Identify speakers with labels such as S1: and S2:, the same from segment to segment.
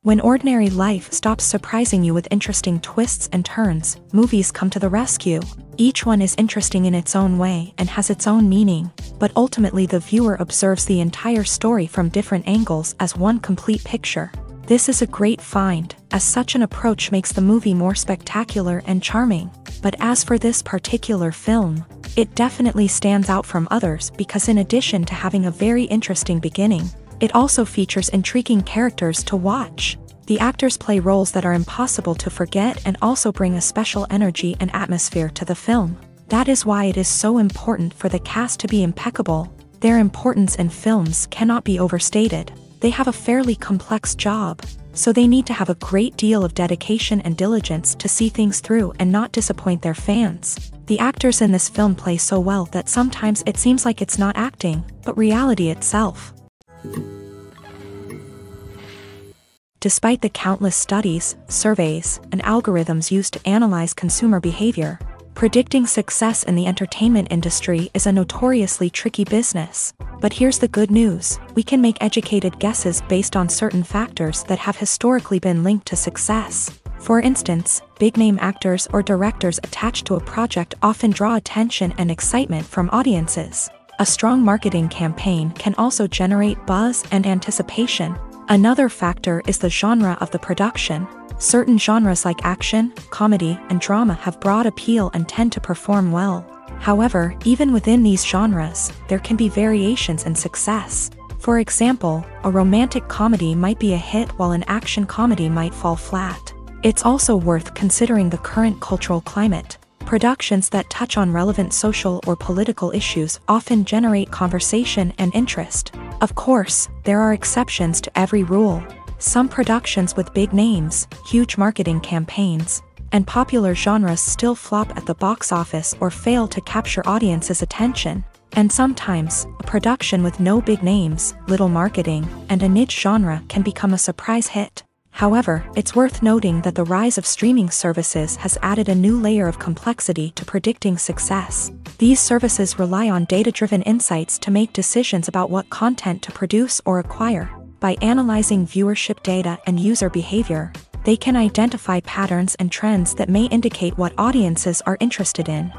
S1: When ordinary life stops surprising you with interesting twists and turns, movies come to the rescue. Each one is interesting in its own way and has its own meaning, but ultimately the viewer observes the entire story from different angles as one complete picture. This is a great find, as such an approach makes the movie more spectacular and charming. But as for this particular film, it definitely stands out from others because in addition to having a very interesting beginning, it also features intriguing characters to watch. The actors play roles that are impossible to forget and also bring a special energy and atmosphere to the film. That is why it is so important for the cast to be impeccable. Their importance in films cannot be overstated. They have a fairly complex job, so they need to have a great deal of dedication and diligence to see things through and not disappoint their fans. The actors in this film play so well that sometimes it seems like it's not acting, but reality itself. Despite the countless studies, surveys, and algorithms used to analyze consumer behavior, predicting success in the entertainment industry is a notoriously tricky business. But here's the good news: we can make educated guesses based on certain factors that have historically been linked to success. For instance, big-name actors or directors attached to a project often draw attention and excitement from audiences. A strong marketing campaign can also generate buzz and anticipation. Another factor is the genre of the production. Certain genres like action, comedy, and drama have broad appeal and tend to perform well. However, even within these genres, there can be variations in success. For example, a romantic comedy might be a hit while an action comedy might fall flat. It's also worth considering the current cultural climate. Productions that touch on relevant social or political issues often generate conversation and interest. Of course, there are exceptions to every rule. Some productions with big names, huge marketing campaigns, and popular genres still flop at the box office or fail to capture audiences' attention. And sometimes, a production with no big names, little marketing, and a niche genre can become a surprise hit. However, it's worth noting that the rise of streaming services has added a new layer of complexity to predicting success. These services rely on data-driven insights to make decisions about what content to produce or acquire. By analyzing viewership data and user behavior, they can identify patterns and trends that may indicate what audiences are interested in.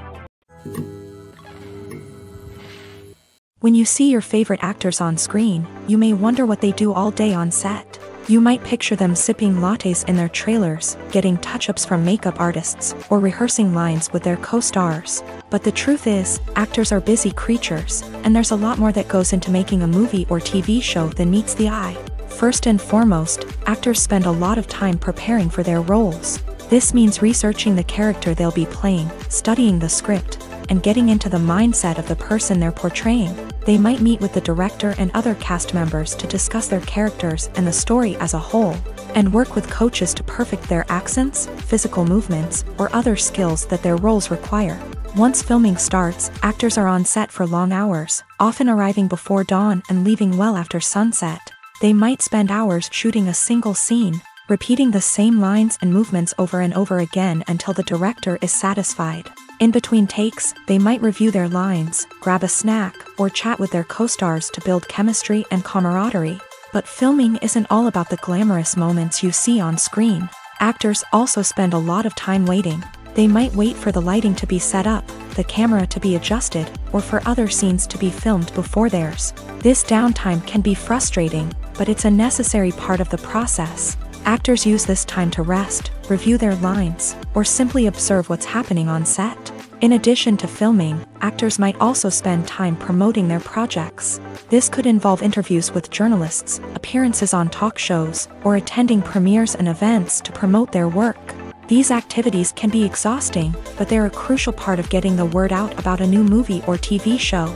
S1: When you see your favorite actors on screen, you may wonder what they do all day on set. You might picture them sipping lattes in their trailers, getting touch-ups from makeup artists, or rehearsing lines with their co-stars. But the truth is, actors are busy creatures, and there's a lot more that goes into making a movie or TV show than meets the eye. First and foremost, actors spend a lot of time preparing for their roles. This means researching the character they'll be playing, studying the script, and getting into the mindset of the person they're portraying. They might meet with the director and other cast members to discuss their characters and the story as a whole, and work with coaches to perfect their accents, physical movements, or other skills that their roles require. Once filming starts, actors are on set for long hours, often arriving before dawn and leaving well after sunset. They might spend hours shooting a single scene, repeating the same lines and movements over and over again until the director is satisfied. In between takes, they might review their lines, grab a snack, or chat with their co-stars to build chemistry and camaraderie. But filming isn't all about the glamorous moments you see on screen. Actors also spend a lot of time waiting. They might wait for the lighting to be set up, the camera to be adjusted, or for other scenes to be filmed before theirs. This downtime can be frustrating, but it's a necessary part of the process. Actors use this time to rest, review their lines, or simply observe what's happening on set. In addition to filming, actors might also spend time promoting their projects. This could involve interviews with journalists, appearances on talk shows, or attending premieres and events to promote their work. These activities can be exhausting, but they're a crucial part of getting the word out about a new movie or TV show.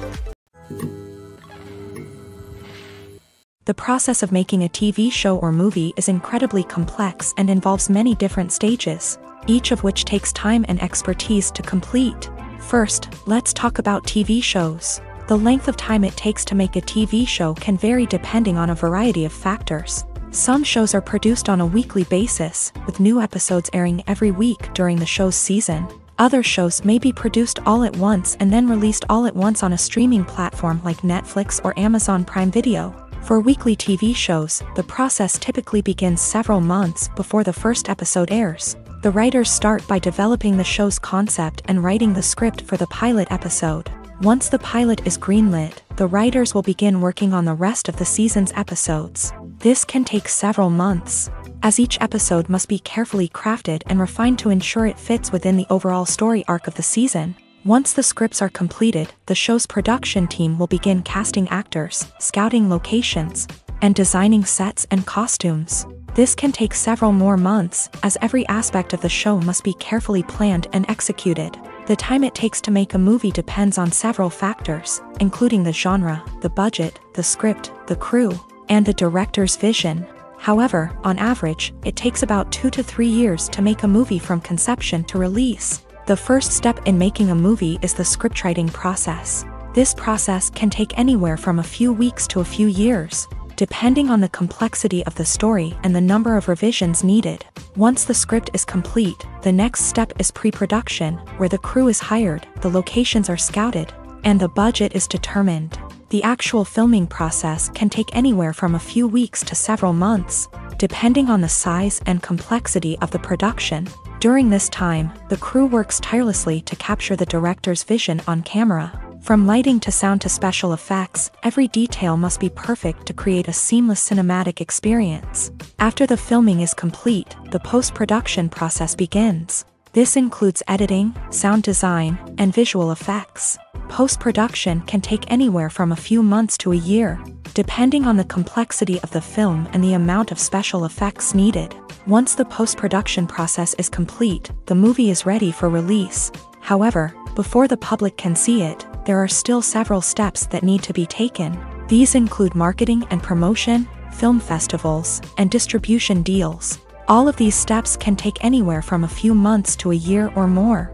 S1: The process of making a TV show or movie is incredibly complex and involves many different stages, each of which takes time and expertise to complete. First, let's talk about TV shows. The length of time it takes to make a TV show can vary depending on a variety of factors. Some shows are produced on a weekly basis, with new episodes airing every week during the show's season. Other shows may be produced all at once and then released all at once on a streaming platform like Netflix or Amazon Prime Video. For weekly TV shows, the process typically begins several months before the first episode airs. The writers start by developing the show's concept and writing the script for the pilot episode. Once the pilot is greenlit, the writers will begin working on the rest of the season's episodes. This can take several months, as each episode must be carefully crafted and refined to ensure it fits within the overall story arc of the season. Once the scripts are completed, the show's production team will begin casting actors, scouting locations, and designing sets and costumes. This can take several more months, as every aspect of the show must be carefully planned and executed. The time it takes to make a movie depends on several factors, including the genre, the budget, the script, the crew, and the director's vision. However, on average, it takes about 2 to 3 years to make a movie from conception to release. The first step in making a movie is the scriptwriting process. This process can take anywhere from a few weeks to a few years, depending on the complexity of the story and the number of revisions needed. Once the script is complete, the next step is pre-production, where the crew is hired, the locations are scouted, and the budget is determined. The actual filming process can take anywhere from a few weeks to several months, depending on the size and complexity of the production. During this time, the crew works tirelessly to capture the director's vision on camera. From lighting to sound to special effects, every detail must be perfect to create a seamless cinematic experience. After the filming is complete, the post-production process begins. This includes editing, sound design, and visual effects. Post-production can take anywhere from a few months to a year, depending on the complexity of the film and the amount of special effects needed. Once the post-production process is complete, the movie is ready for release. However, before the public can see it, there are still several steps that need to be taken. These include marketing and promotion, film festivals, and distribution deals. All of these steps can take anywhere from a few months to a year or more.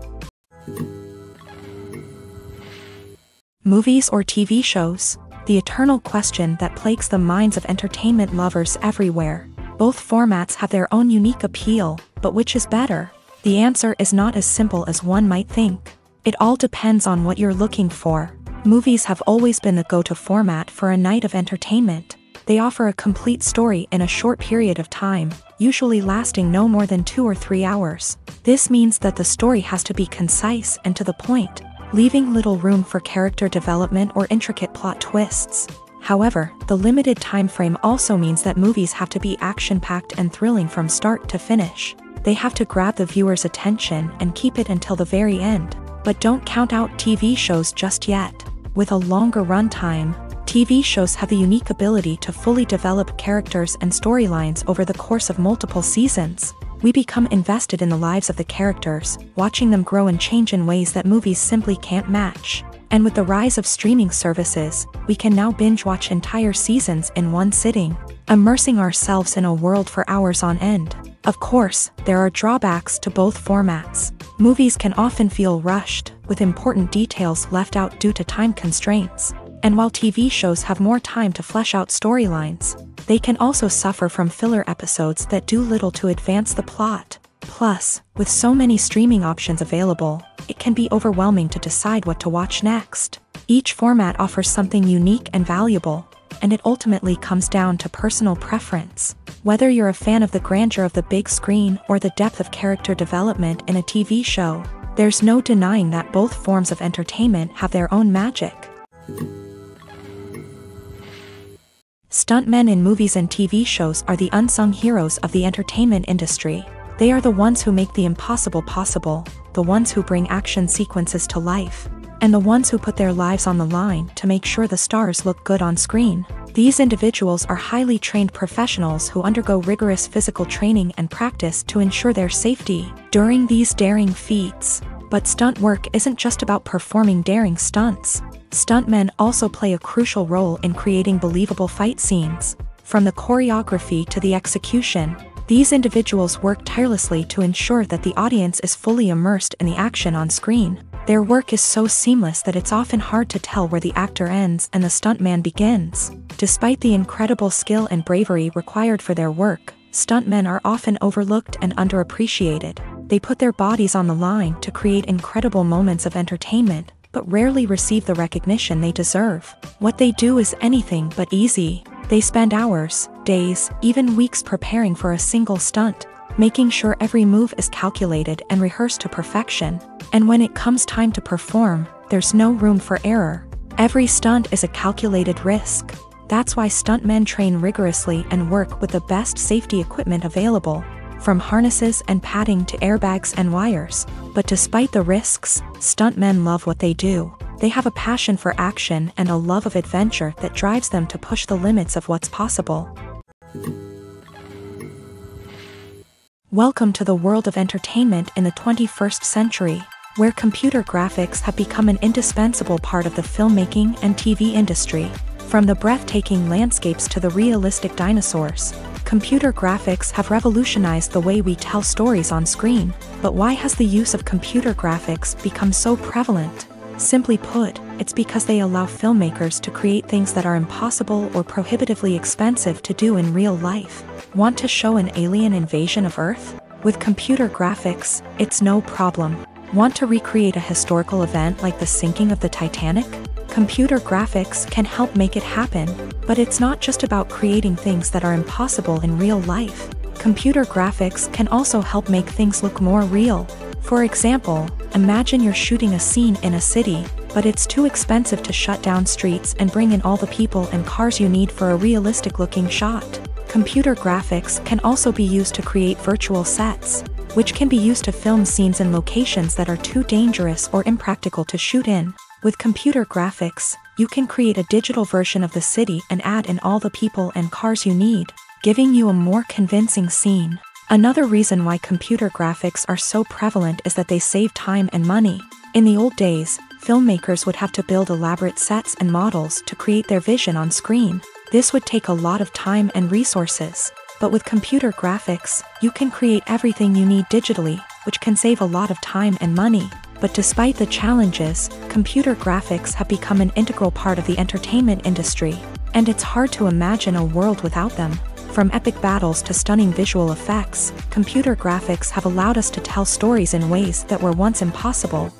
S1: Movies or TV shows? The eternal question that plagues the minds of entertainment lovers everywhere. Both formats have their own unique appeal, but which is better? The answer is not as simple as one might think. It all depends on what you're looking for. Movies have always been the go-to format for a night of entertainment. They offer a complete story in a short period of time, usually lasting no more than 2 or 3 hours. This means that the story has to be concise and to the point, leaving little room for character development or intricate plot twists. However, the limited time frame also means that movies have to be action-packed and thrilling from start to finish. They have to grab the viewer's attention and keep it until the very end. But don't count out TV shows just yet. With a longer runtime, TV shows have the unique ability to fully develop characters and storylines over the course of multiple seasons. We become invested in the lives of the characters, watching them grow and change in ways that movies simply can't match. And with the rise of streaming services, we can now binge-watch entire seasons in one sitting, immersing ourselves in a world for hours on end. Of course, there are drawbacks to both formats. Movies can often feel rushed, with important details left out due to time constraints. And while TV shows have more time to flesh out storylines, they can also suffer from filler episodes that do little to advance the plot. Plus, with so many streaming options available, it can be overwhelming to decide what to watch next. Each format offers something unique and valuable, and it ultimately comes down to personal preference. Whether you're a fan of the grandeur of the big screen or the depth of character development in a TV show, there's no denying that both forms of entertainment have their own magic. Stuntmen in movies and TV shows are the unsung heroes of the entertainment industry. They are the ones who make the impossible possible, the ones who bring action sequences to life, and the ones who put their lives on the line to make sure the stars look good on screen. These individuals are highly trained professionals who undergo rigorous physical training and practice to ensure their safety during these daring feats. But stunt work isn't just about performing daring stunts. Stuntmen also play a crucial role in creating believable fight scenes. From the choreography to the execution, these individuals work tirelessly to ensure that the audience is fully immersed in the action on screen. Their work is so seamless that it's often hard to tell where the actor ends and the stuntman begins. Despite the incredible skill and bravery required for their work, stuntmen are often overlooked and underappreciated. They put their bodies on the line to create incredible moments of entertainment, but rarely receive the recognition they deserve. What they do is anything but easy. They spend hours, days, even weeks preparing for a single stunt, making sure every move is calculated and rehearsed to perfection. And when it comes time to perform, there's no room for error. Every stunt is a calculated risk. That's why stuntmen train rigorously and work with the best safety equipment available, from harnesses and padding to airbags and wires. But despite the risks, stuntmen love what they do. They have a passion for action and a love of adventure that drives them to push the limits of what's possible. Welcome to the world of entertainment in the 21st century, where computer graphics have become an indispensable part of the filmmaking and TV industry. From the breathtaking landscapes to the realistic dinosaurs, computer graphics have revolutionized the way we tell stories on screen. But why has the use of computer graphics become so prevalent? Simply put, it's because they allow filmmakers to create things that are impossible or prohibitively expensive to do in real life. Want to show an alien invasion of Earth? With computer graphics, it's no problem. Want to recreate a historical event like the sinking of the Titanic? Computer graphics can help make it happen, but it's not just about creating things that are impossible in real life. Computer graphics can also help make things look more real. For example, imagine you're shooting a scene in a city, but it's too expensive to shut down streets and bring in all the people and cars you need for a realistic-looking shot. Computer graphics can also be used to create virtual sets, which can be used to film scenes in locations that are too dangerous or impractical to shoot in. With computer graphics, you can create a digital version of the city and add in all the people and cars you need, giving you a more convincing scene. Another reason why computer graphics are so prevalent is that they save time and money. In the old days, filmmakers would have to build elaborate sets and models to create their vision on screen. This would take a lot of time and resources. But with computer graphics, you can create everything you need digitally, which can save a lot of time and money. But despite the challenges, computer graphics have become an integral part of the entertainment industry, and it's hard to imagine a world without them. From epic battles to stunning visual effects, computer graphics have allowed us to tell stories in ways that were once impossible.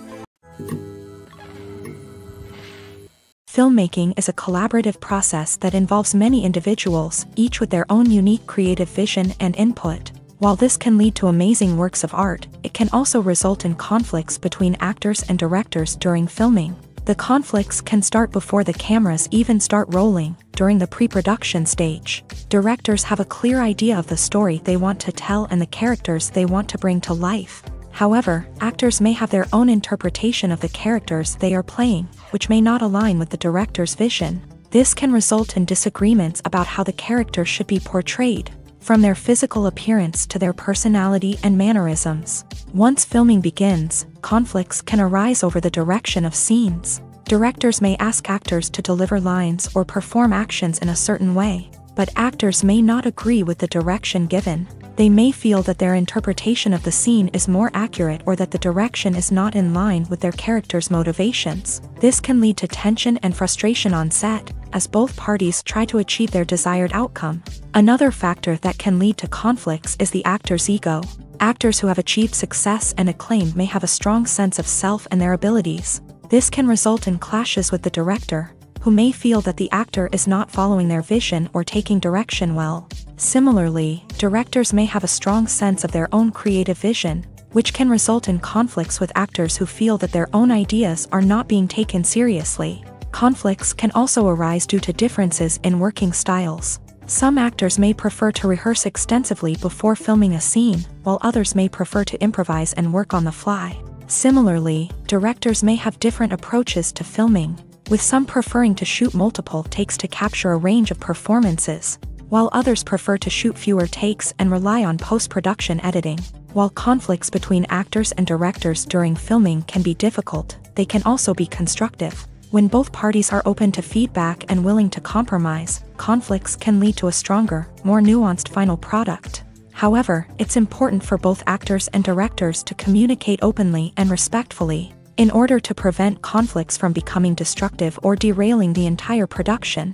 S1: Filmmaking is a collaborative process that involves many individuals, each with their own unique creative vision and input. While this can lead to amazing works of art, it can also result in conflicts between actors and directors during filming. The conflicts can start before the cameras even start rolling, during the pre-production stage. Directors have a clear idea of the story they want to tell and the characters they want to bring to life. However, actors may have their own interpretation of the characters they are playing, which may not align with the director's vision. This can result in disagreements about how the character should be portrayed, from their physical appearance to their personality and mannerisms. Once filming begins, conflicts can arise over the direction of scenes. Directors may ask actors to deliver lines or perform actions in a certain way, but actors may not agree with the direction given. They may feel that their interpretation of the scene is more accurate or that the direction is not in line with their character's motivations. This can lead to tension and frustration on set, as both parties try to achieve their desired outcome. Another factor that can lead to conflicts is the actor's ego. Actors who have achieved success and acclaim may have a strong sense of self and their abilities. This can result in clashes with the director, who may feel that the actor is not following their vision or taking direction well. Similarly, directors may have a strong sense of their own creative vision, which can result in conflicts with actors who feel that their own ideas are not being taken seriously. Conflicts can also arise due to differences in working styles. Some actors may prefer to rehearse extensively before filming a scene, while others may prefer to improvise and work on the fly. Similarly, directors may have different approaches to filming, with some preferring to shoot multiple takes to capture a range of performances, while others prefer to shoot fewer takes and rely on post-production editing. While conflicts between actors and directors during filming can be difficult, they can also be constructive. When both parties are open to feedback and willing to compromise, conflicts can lead to a stronger, more nuanced final product. However, it's important for both actors and directors to communicate openly and respectfully, in order to prevent conflicts from becoming destructive or derailing the entire production.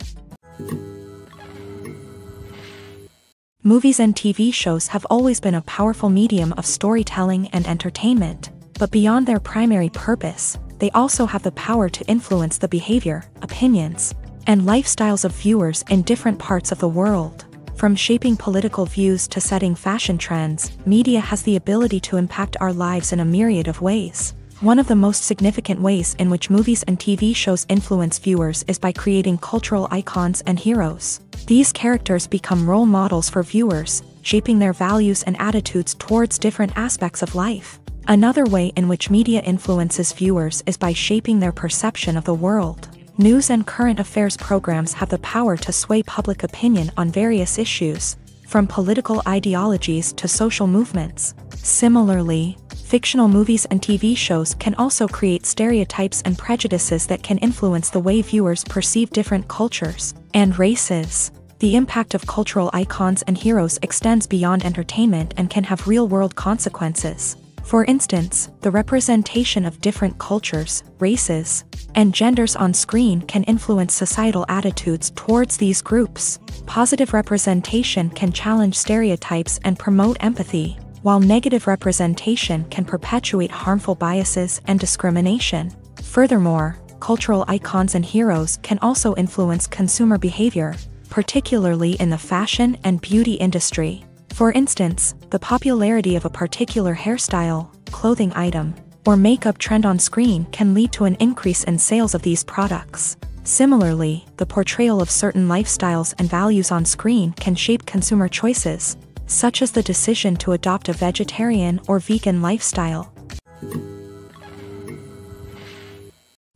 S1: Movies and TV shows have always been a powerful medium of storytelling and entertainment, but beyond their primary purpose, they also have the power to influence the behavior, opinions, and lifestyles of viewers in different parts of the world. From shaping political views to setting fashion trends, media has the ability to impact our lives in a myriad of ways. One of the most significant ways in which movies and TV shows influence viewers is by creating cultural icons and heroes. These characters become role models for viewers, shaping their values and attitudes towards different aspects of life. Another way in which media influences viewers is by shaping their perception of the world. News and current affairs programs have the power to sway public opinion on various issues, from political ideologies to social movements. Similarly, fictional movies and TV shows can also create stereotypes and prejudices that can influence the way viewers perceive different cultures and races. The impact of cultural icons and heroes extends beyond entertainment and can have real-world consequences. For instance, the representation of different cultures, races, and genders on screen can influence societal attitudes towards these groups. Positive representation can challenge stereotypes and promote empathy, while negative representation can perpetuate harmful biases and discrimination. Furthermore, cultural icons and heroes can also influence consumer behavior, particularly in the fashion and beauty industry. For instance, the popularity of a particular hairstyle, clothing item, or makeup trend on screen can lead to an increase in sales of these products. Similarly, the portrayal of certain lifestyles and values on screen can shape consumer choices, such as the decision to adopt a vegetarian or vegan lifestyle.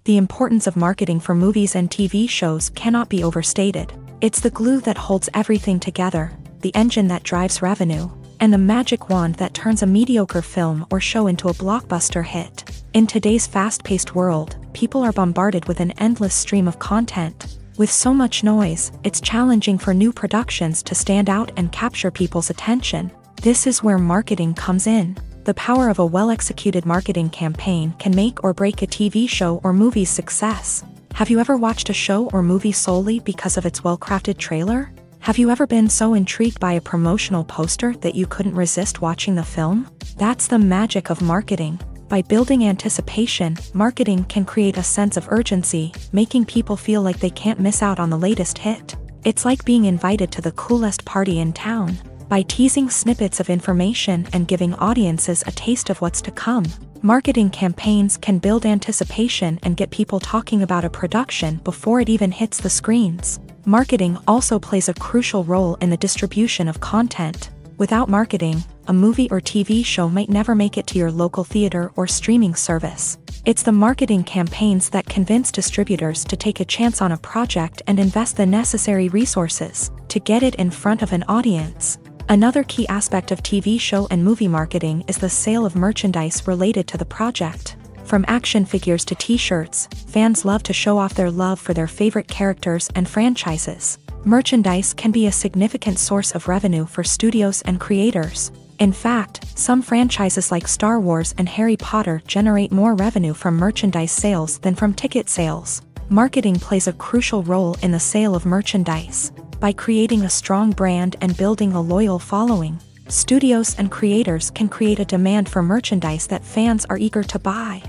S1: The importance of marketing for movies and TV shows cannot be overstated. It's the glue that holds everything together, the engine that drives revenue, and the magic wand that turns a mediocre film or show into a blockbuster hit. In today's fast-paced world, people are bombarded with an endless stream of content. With so much noise, it's challenging for new productions to stand out and capture people's attention. This is where marketing comes in. The power of a well-executed marketing campaign can make or break a TV show or movie's success. Have you ever watched a show or movie solely because of its well-crafted trailer? Have you ever been so intrigued by a promotional poster that you couldn't resist watching the film? That's the magic of marketing. By building anticipation, marketing can create a sense of urgency, making people feel like they can't miss out on the latest hit. It's like being invited to the coolest party in town. By teasing snippets of information and giving audiences a taste of what's to come, marketing campaigns can build anticipation and get people talking about a production before it even hits the screens. Marketing also plays a crucial role in the distribution of content. Without marketing, a movie or TV show might never make it to your local theater or streaming service. It's the marketing campaigns that convince distributors to take a chance on a project and invest the necessary resources to get it in front of an audience. Another key aspect of TV show and movie marketing is the sale of merchandise related to the project. From action figures to t-shirts, fans love to show off their love for their favorite characters and franchises. Merchandise can be a significant source of revenue for studios and creators. In fact, some franchises like Star Wars and Harry Potter generate more revenue from merchandise sales than from ticket sales. Marketing plays a crucial role in the sale of merchandise. By creating a strong brand and building a loyal following, studios and creators can create a demand for merchandise that fans are eager to buy.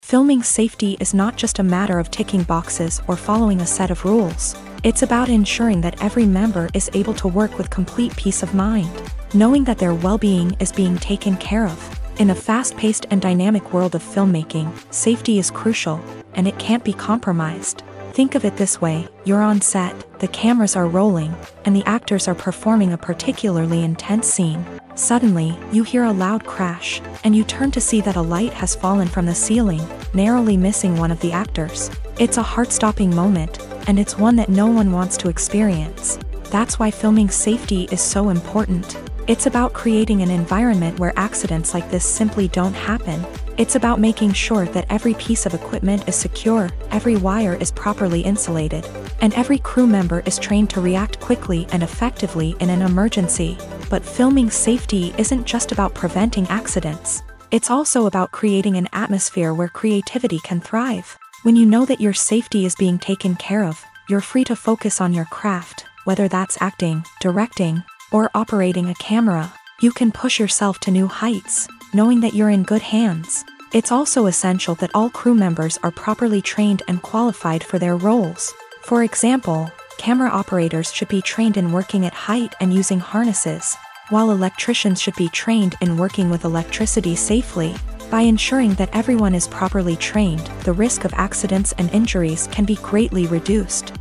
S1: Filming safety is not just a matter of ticking boxes or following a set of rules. It's about ensuring that every member is able to work with complete peace of mind, knowing that their well-being is being taken care of. In a fast-paced and dynamic world of filmmaking, safety is crucial, and it can't be compromised. Think of it this way: you're on set, the cameras are rolling, and the actors are performing a particularly intense scene. Suddenly, you hear a loud crash, and you turn to see that a light has fallen from the ceiling, narrowly missing one of the actors. It's a heart-stopping moment, and it's one that no one wants to experience. That's why filming safety is so important. It's about creating an environment where accidents like this simply don't happen. It's about making sure that every piece of equipment is secure, every wire is properly insulated, and every crew member is trained to react quickly and effectively in an emergency. But filming safety isn't just about preventing accidents. It's also about creating an atmosphere where creativity can thrive. When you know that your safety is being taken care of, you're free to focus on your craft, whether that's acting, directing, or operating a camera. You can push yourself to new heights, knowing that you're in good hands. It's also essential that all crew members are properly trained and qualified for their roles. For example, camera operators should be trained in working at height and using harnesses, while electricians should be trained in working with electricity safely. By ensuring that everyone is properly trained, the risk of accidents and injuries can be greatly reduced.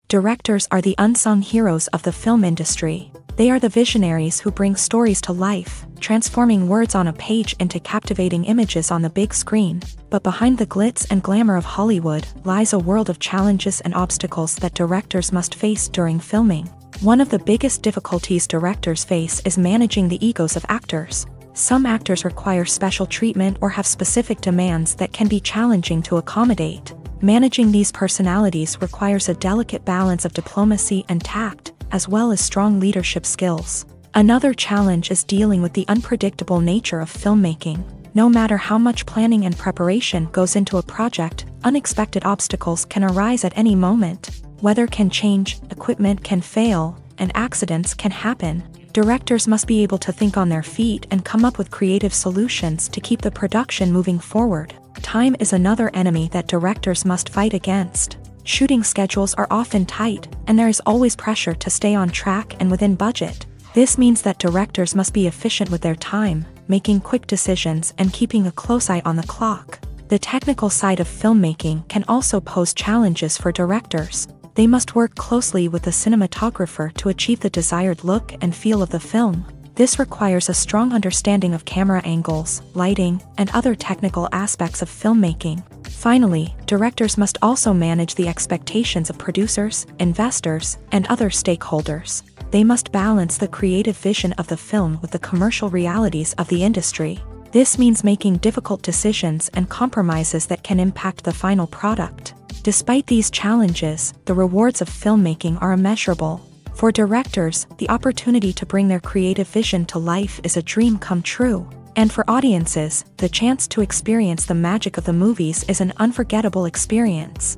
S1: Directors are the unsung heroes of the film industry. They are the visionaries who bring stories to life, transforming words on a page into captivating images on the big screen. But behind the glitz and glamour of Hollywood lies a world of challenges and obstacles that directors must face during filming. One of the biggest difficulties directors face is managing the egos of actors. Some actors require special treatment or have specific demands that can be challenging to accommodate. Managing these personalities requires a delicate balance of diplomacy and tact, as well as strong leadership skills. Another challenge is dealing with the unpredictable nature of filmmaking. No matter how much planning and preparation goes into a project, unexpected obstacles can arise at any moment. Weather can change, equipment can fail, and accidents can happen. Directors must be able to think on their feet and come up with creative solutions to keep the production moving forward. Time is another enemy that directors must fight against. Shooting schedules are often tight, and there is always pressure to stay on track and within budget. This means that directors must be efficient with their time, making quick decisions and keeping a close eye on the clock. The technical side of filmmaking can also pose challenges for directors. They must work closely with the cinematographer to achieve the desired look and feel of the film. This requires a strong understanding of camera angles, lighting, and other technical aspects of filmmaking. Finally, directors must also manage the expectations of producers, investors, and other stakeholders. They must balance the creative vision of the film with the commercial realities of the industry. This means making difficult decisions and compromises that can impact the final product. Despite these challenges, the rewards of filmmaking are immeasurable. For directors, the opportunity to bring their creative vision to life is a dream come true. And for audiences, the chance to experience the magic of the movies is an unforgettable experience.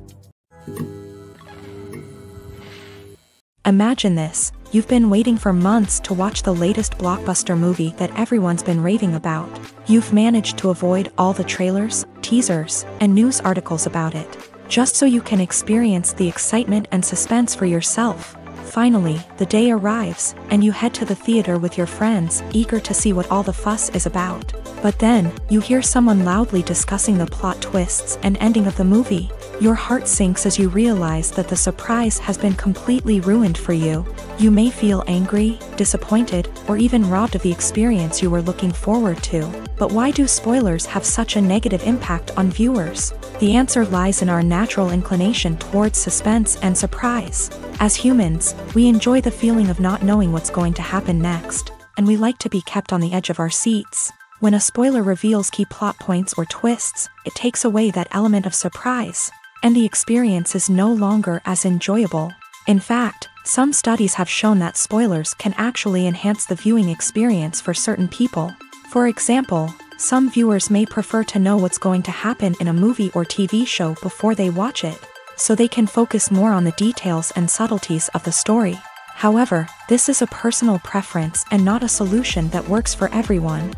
S1: Imagine this: you've been waiting for months to watch the latest blockbuster movie that everyone's been raving about. You've managed to avoid all the trailers, teasers, and news articles about it, just so you can experience the excitement and suspense for yourself. Finally, the day arrives, and you head to the theater with your friends, eager to see what all the fuss is about. But then, you hear someone loudly discussing the plot twists and ending of the movie. Your heart sinks as you realize that the surprise has been completely ruined for you. You may feel angry, disappointed, or even robbed of the experience you were looking forward to. But why do spoilers have such a negative impact on viewers? The answer lies in our natural inclination towards suspense and surprise. As humans, we enjoy the feeling of not knowing what's going to happen next, and we like to be kept on the edge of our seats. When a spoiler reveals key plot points or twists, it takes away that element of surprise, and the experience is no longer as enjoyable. In fact, some studies have shown that spoilers can actually enhance the viewing experience for certain people. For example, some viewers may prefer to know what's going to happen in a movie or TV show before they watch it, so they can focus more on the details and subtleties of the story. However, this is a personal preference and not a solution that works for everyone.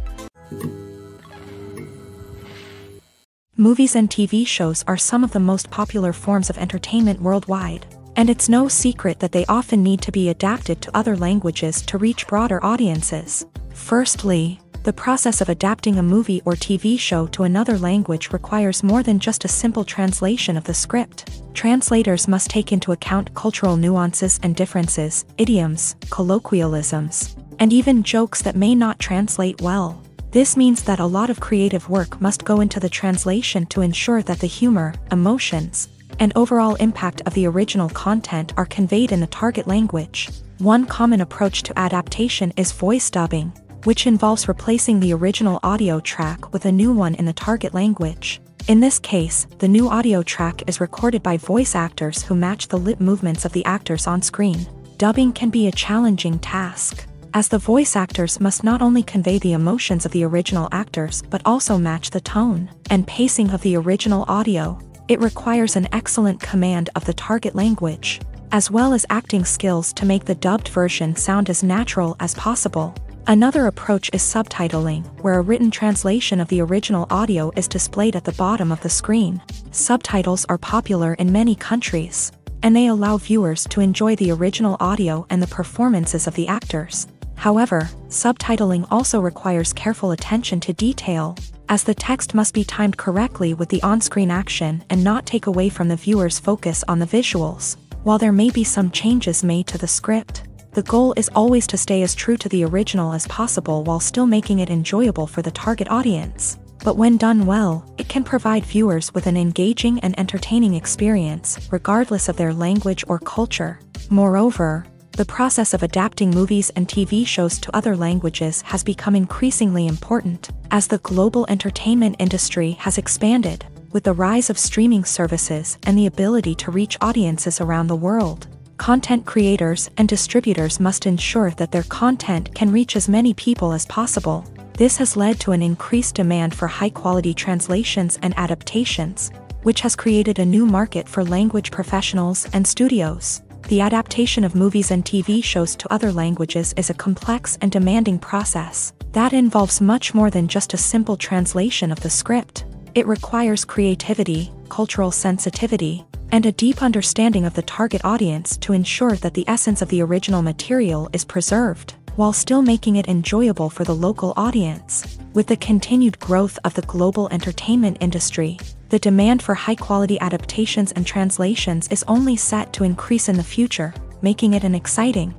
S1: Movies and TV shows are some of the most popular forms of entertainment worldwide. And it's no secret that they often need to be adapted to other languages to reach broader audiences. Firstly, the process of adapting a movie or TV show to another language requires more than just a simple translation of the script. Translators must take into account cultural nuances and differences, idioms, colloquialisms, and even jokes that may not translate well. This means that a lot of creative work must go into the translation to ensure that the humor, emotions, and overall impact of the original content are conveyed in the target language. One common approach to adaptation is voice dubbing, which involves replacing the original audio track with a new one in the target language. In this case, the new audio track is recorded by voice actors who match the lip movements of the actors on screen. Dubbing can be a challenging task, as the voice actors must not only convey the emotions of the original actors but also match the tone and pacing of the original audio. It requires an excellent command of the target language, as well as acting skills to make the dubbed version sound as natural as possible. Another approach is subtitling, where a written translation of the original audio is displayed at the bottom of the screen. Subtitles are popular in many countries, and they allow viewers to enjoy the original audio and the performances of the actors. However, subtitling also requires careful attention to detail, as the text must be timed correctly with the on-screen action and not take away from the viewer's focus on the visuals. While there may be some changes made to the script, the goal is always to stay as true to the original as possible while still making it enjoyable for the target audience. But when done well, it can provide viewers with an engaging and entertaining experience, regardless of their language or culture. Moreover, the process of adapting movies and TV shows to other languages has become increasingly important, as the global entertainment industry has expanded, with the rise of streaming services and the ability to reach audiences around the world. Content creators and distributors must ensure that their content can reach as many people as possible. This has led to an increased demand for high-quality translations and adaptations, which has created a new market for language professionals and studios. The adaptation of movies and TV shows to other languages is a complex and demanding process that involves much more than just a simple translation of the script. It requires creativity, cultural sensitivity, and a deep understanding of the target audience to ensure that the essence of the original material is preserved, while still making it enjoyable for the local audience. With the continued growth of the global entertainment industry, the demand for high-quality adaptations and translations is only set to increase in the future, making it an exciting.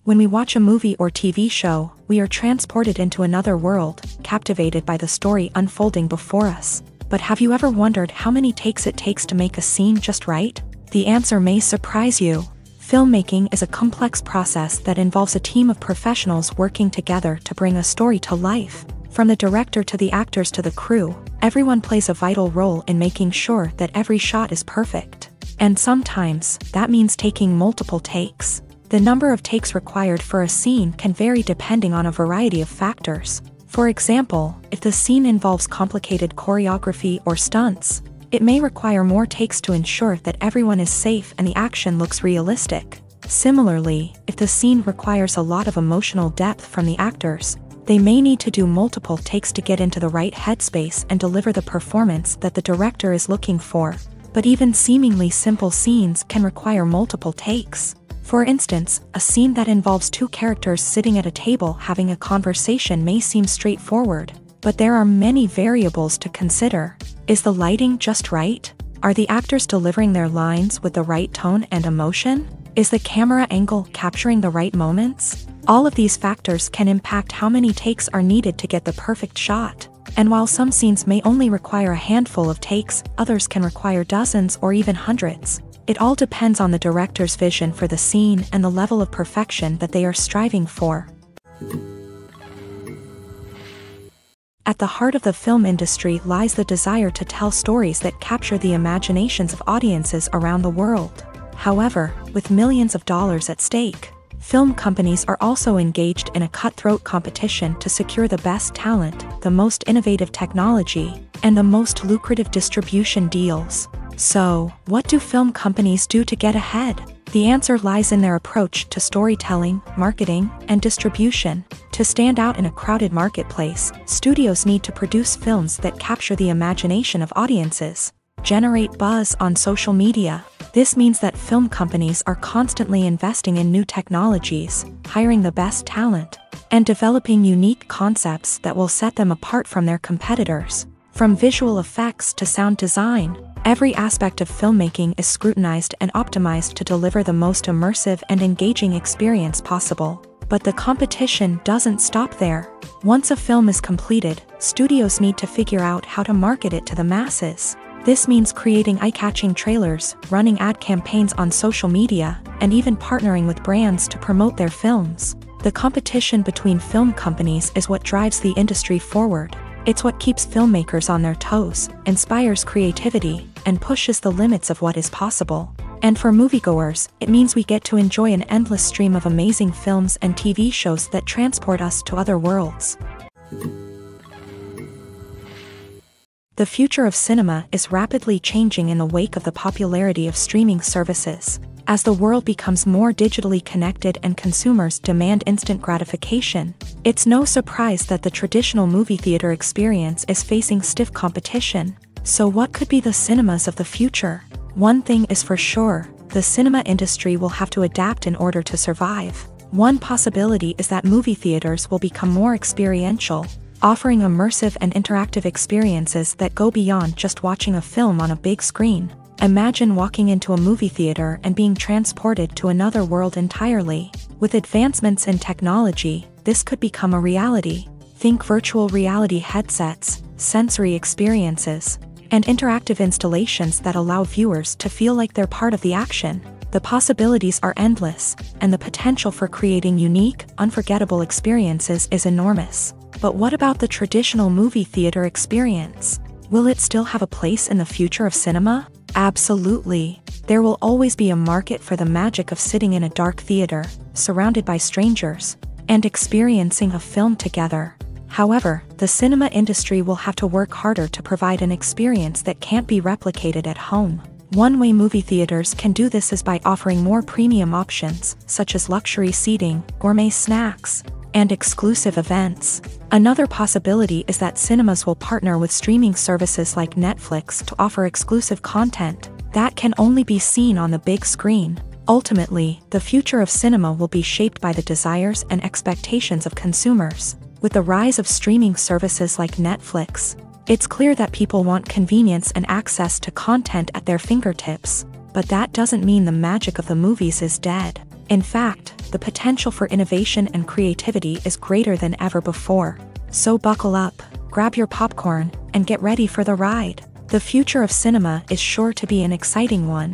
S1: When we watch a movie or TV show, we are transported into another world, captivated by the story unfolding before us. But have you ever wondered how many takes it takes to make a scene just right? The answer may surprise you. Filmmaking is a complex process that involves a team of professionals working together to bring a story to life. From the director to the actors to the crew, everyone plays a vital role in making sure that every shot is perfect. And sometimes, that means taking multiple takes. The number of takes required for a scene can vary depending on a variety of factors. For example, if the scene involves complicated choreography or stunts, it may require more takes to ensure that everyone is safe and the action looks realistic. Similarly, if the scene requires a lot of emotional depth from the actors, they may need to do multiple takes to get into the right headspace and deliver the performance that the director is looking for. But even seemingly simple scenes can require multiple takes. For instance, a scene that involves two characters sitting at a table having a conversation may seem straightforward, but there are many variables to consider. Is the lighting just right? Are the actors delivering their lines with the right tone and emotion? Is the camera angle capturing the right moments? All of these factors can impact how many takes are needed to get the perfect shot. And while some scenes may only require a handful of takes, others can require dozens or even hundreds. It all depends on the director's vision for the scene and the level of perfection that they are striving for. At the heart of the film industry lies the desire to tell stories that capture the imaginations of audiences around the world. However, with millions of dollars at stake, film companies are also engaged in a cutthroat competition to secure the best talent, the most innovative technology, and the most lucrative distribution deals. So, what do film companies do to get ahead? The answer lies in their approach to storytelling, marketing, and distribution. To stand out in a crowded marketplace, studios need to produce films that capture the imagination of audiences. Generate buzz on social media. This means that film companies are constantly investing in new technologies, hiring the best talent, and developing unique concepts that will set them apart from their competitors. From visual effects to sound design, every aspect of filmmaking is scrutinized and optimized to deliver the most immersive and engaging experience possible. But the competition doesn't stop there. Once a film is completed, studios need to figure out how to market it to the masses. This means creating eye-catching trailers, running ad campaigns on social media, and even partnering with brands to promote their films. The competition between film companies is what drives the industry forward. It's what keeps filmmakers on their toes, inspires creativity, and pushes the limits of what is possible. And for moviegoers, it means we get to enjoy an endless stream of amazing films and TV shows that transport us to other worlds. The future of cinema is rapidly changing in the wake of the popularity of streaming services. As the world becomes more digitally connected and consumers demand instant gratification, it's no surprise that the traditional movie theater experience is facing stiff competition. So what could be the cinemas of the future? One thing is for sure, the cinema industry will have to adapt in order to survive. One possibility is that movie theaters will become more experiential, offering immersive and interactive experiences that go beyond just watching a film on a big screen. Imagine walking into a movie theater and being transported to another world entirely. With advancements in technology, this could become a reality. Think virtual reality headsets, sensory experiences, and interactive installations that allow viewers to feel like they're part of the action. The possibilities are endless, and the potential for creating unique, unforgettable experiences is enormous. But what about the traditional movie theater experience? Will it still have a place in the future of cinema? Absolutely. There will always be a market for the magic of sitting in a dark theater, surrounded by strangers, and experiencing a film together. However, the cinema industry will have to work harder to provide an experience that can't be replicated at home. One way movie theaters can do this is by offering more premium options, such as luxury seating, gourmet snacks, and exclusive events. Another possibility is that cinemas will partner with streaming services like Netflix to offer exclusive content that can only be seen on the big screen. Ultimately, the future of cinema will be shaped by the desires and expectations of consumers. With the rise of streaming services like Netflix, it's clear that people want convenience and access to content at their fingertips. But that doesn't mean the magic of the movies is dead. In fact, the potential for innovation and creativity is greater than ever before. So buckle up, grab your popcorn, and get ready for the ride. The future of cinema is sure to be an exciting one.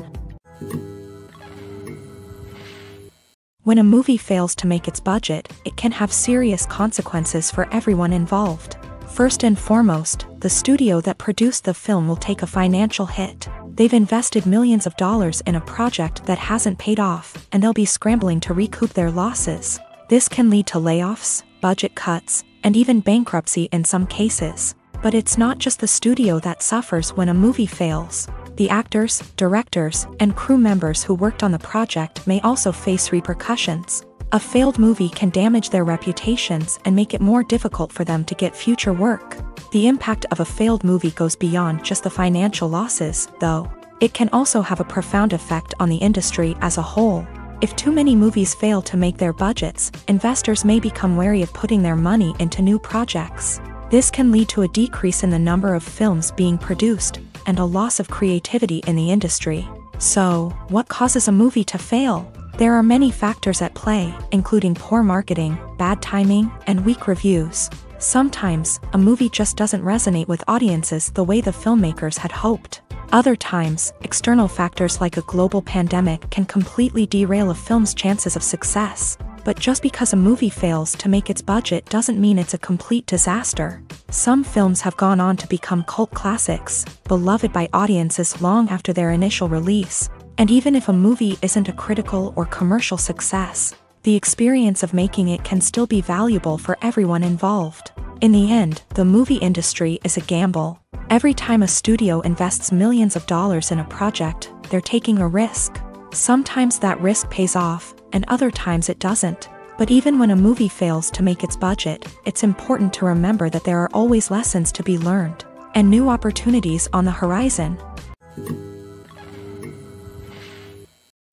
S1: When a movie fails to make its budget, it can have serious consequences for everyone involved. First and foremost, the studio that produced the film will take a financial hit. They've invested millions of dollars in a project that hasn't paid off, and they'll be scrambling to recoup their losses. This can lead to layoffs, budget cuts, and even bankruptcy in some cases. But it's not just the studio that suffers when a movie fails. The actors, directors, and crew members who worked on the project may also face repercussions. A failed movie can damage their reputations and make it more difficult for them to get future work. The impact of a failed movie goes beyond just the financial losses, though. It can also have a profound effect on the industry as a whole. If too many movies fail to make their budgets, investors may become wary of putting their money into new projects. This can lead to a decrease in the number of films being produced, and a loss of creativity in the industry. So, what causes a movie to fail? There are many factors at play, including poor marketing, bad timing, and weak reviews. Sometimes, a movie just doesn't resonate with audiences the way the filmmakers had hoped. Other times, external factors like a global pandemic can completely derail a film's chances of success. But just because a movie fails to make its budget doesn't mean it's a complete disaster. Some films have gone on to become cult classics, beloved by audiences long after their initial release. And even if a movie isn't a critical or commercial success, the experience of making it can still be valuable for everyone involved. In the end, the movie industry is a gamble. Every time a studio invests millions of dollars in a project, they're taking a risk. Sometimes that risk pays off, and other times it doesn't. But even when a movie fails to make its budget, it's important to remember that there are always lessons to be learned, and new opportunities on the horizon.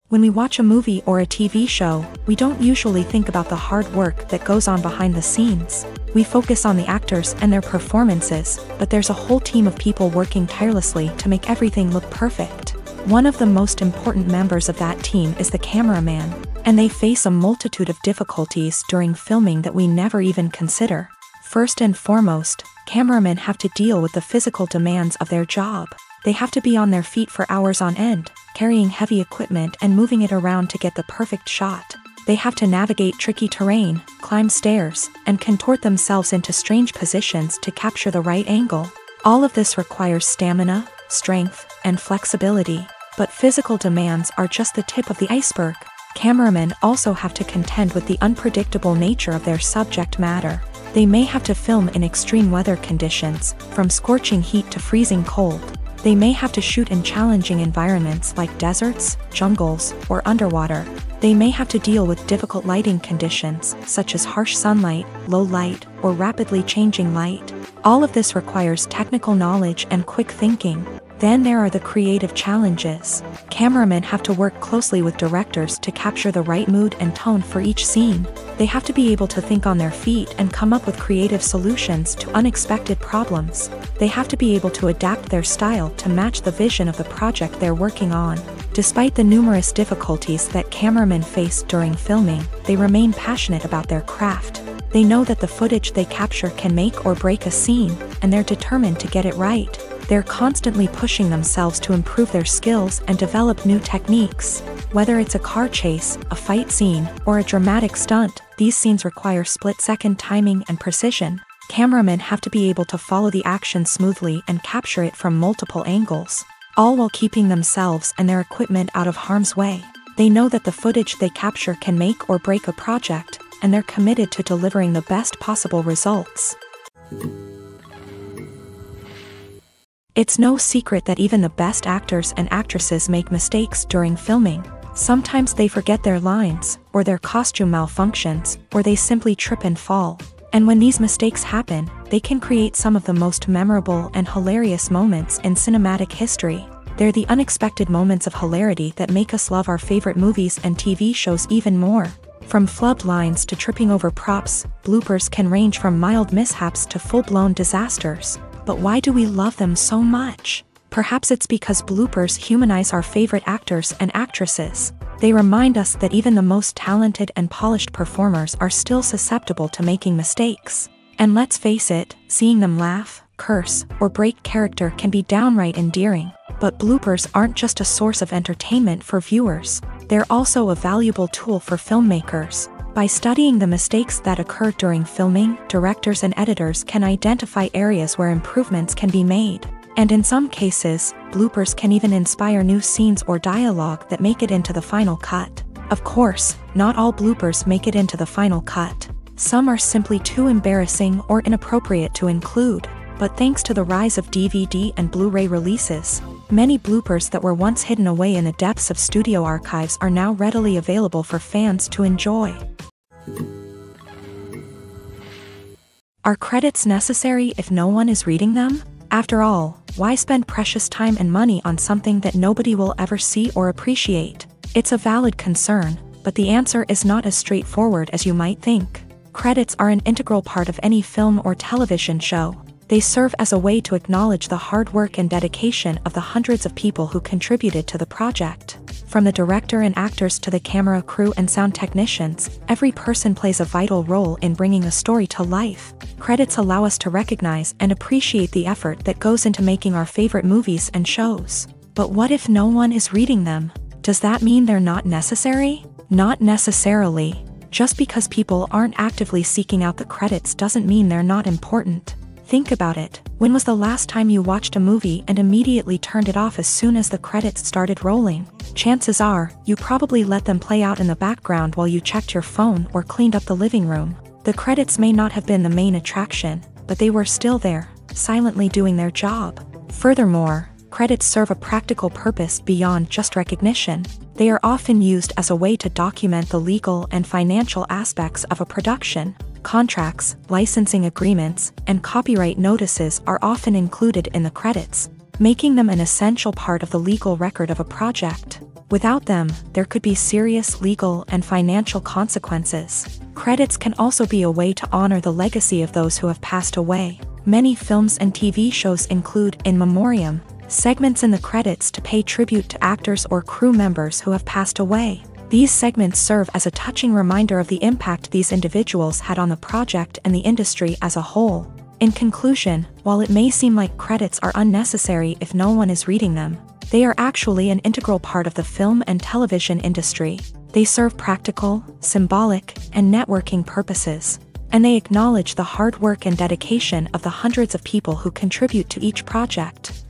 S1: When we watch a movie or a TV show, we don't usually think about the hard work that goes on behind the scenes. We focus on the actors and their performances, but there's a whole team of people working tirelessly to make everything look perfect. One of the most important members of that team is the cameraman, and they face a multitude of difficulties during filming that we never even consider. First and foremost, cameramen have to deal with the physical demands of their job. They have to be on their feet for hours on end, carrying heavy equipment and moving it around to get the perfect shot. They have to navigate tricky terrain, climb stairs, and contort themselves into strange positions to capture the right angle. All of this requires stamina, strength, and flexibility. But physical demands are just the tip of the iceberg. Cameramen also have to contend with the unpredictable nature of their subject matter. They may have to film in extreme weather conditions, from scorching heat to freezing cold. They may have to shoot in challenging environments like deserts, jungles, or underwater. They may have to deal with difficult lighting conditions, such as harsh sunlight, low light, or rapidly changing light. All of this requires technical knowledge and quick thinking. Then there are the creative challenges. Cameramen have to work closely with directors to capture the right mood and tone for each scene. They have to be able to think on their feet and come up with creative solutions to unexpected problems. They have to be able to adapt their style to match the vision of the project they're working on. Despite the numerous difficulties that cameramen face during filming, they remain passionate about their craft. They know that the footage they capture can make or break a scene, and they're determined to get it right. They're constantly pushing themselves to improve their skills and develop new techniques. Whether it's a car chase, a fight scene, or a dramatic stunt, these scenes require split-second timing and precision. Cameramen have to be able to follow the action smoothly and capture it from multiple angles, all while keeping themselves and their equipment out of harm's way. They know that the footage they capture can make or break a project, and they're committed to delivering the best possible results. It's no secret that even the best actors and actresses make mistakes during filming. Sometimes they forget their lines, or their costume malfunctions, or they simply trip and fall. And when these mistakes happen, they can create some of the most memorable and hilarious moments in cinematic history. They're the unexpected moments of hilarity that make us love our favorite movies and TV shows even more. From flubbed lines to tripping over props, bloopers can range from mild mishaps to full-blown disasters. But why do we love them so much? Perhaps it's because bloopers humanize our favorite actors and actresses. They remind us that even the most talented and polished performers are still susceptible to making mistakes. And let's face it, seeing them laugh, curse, or break character can be downright endearing. But bloopers aren't just a source of entertainment for viewers. They're also a valuable tool for filmmakers. By studying the mistakes that occur during filming, directors and editors can identify areas where improvements can be made. And in some cases, bloopers can even inspire new scenes or dialogue that make it into the final cut. Of course, not all bloopers make it into the final cut. Some are simply too embarrassing or inappropriate to include. But thanks to the rise of DVD and Blu-ray releases, many bloopers that were once hidden away in the depths of studio archives are now readily available for fans to enjoy. Are credits necessary if no one is reading them? After all, why spend precious time and money on something that nobody will ever see or appreciate? It's a valid concern, but the answer is not as straightforward as you might think. Credits are an integral part of any film or television show. They serve as a way to acknowledge the hard work and dedication of the hundreds of people who contributed to the project. From the director and actors to the camera crew and sound technicians, every person plays a vital role in bringing a story to life. Credits allow us to recognize and appreciate the effort that goes into making our favorite movies and shows. But what if no one is reading them? Does that mean they're not necessary? Not necessarily. Just because people aren't actively seeking out the credits doesn't mean they're not important. Think about it. When was the last time you watched a movie and immediately turned it off as soon as the credits started rolling? Chances are, you probably let them play out in the background while you checked your phone or cleaned up the living room. The credits may not have been the main attraction, but they were still there, silently doing their job. Furthermore, credits serve a practical purpose beyond just recognition. They are often used as a way to document the legal and financial aspects of a production. Contracts, licensing agreements, and copyright notices are often included in the credits. making them an essential part of the legal record of a project. Without them, there could be serious legal and financial consequences. Credits can also be a way to honor the legacy of those who have passed away. Many films and TV shows include in memoriam segments in the credits to pay tribute to actors or crew members who have passed away. These segments serve as a touching reminder of the impact these individuals had on the project and the industry as a whole. In conclusion, while it may seem like credits are unnecessary if no one is reading them, they are actually an integral part of the film and television industry. They serve practical, symbolic, and networking purposes, and they acknowledge the hard work and dedication of the hundreds of people who contribute to each project.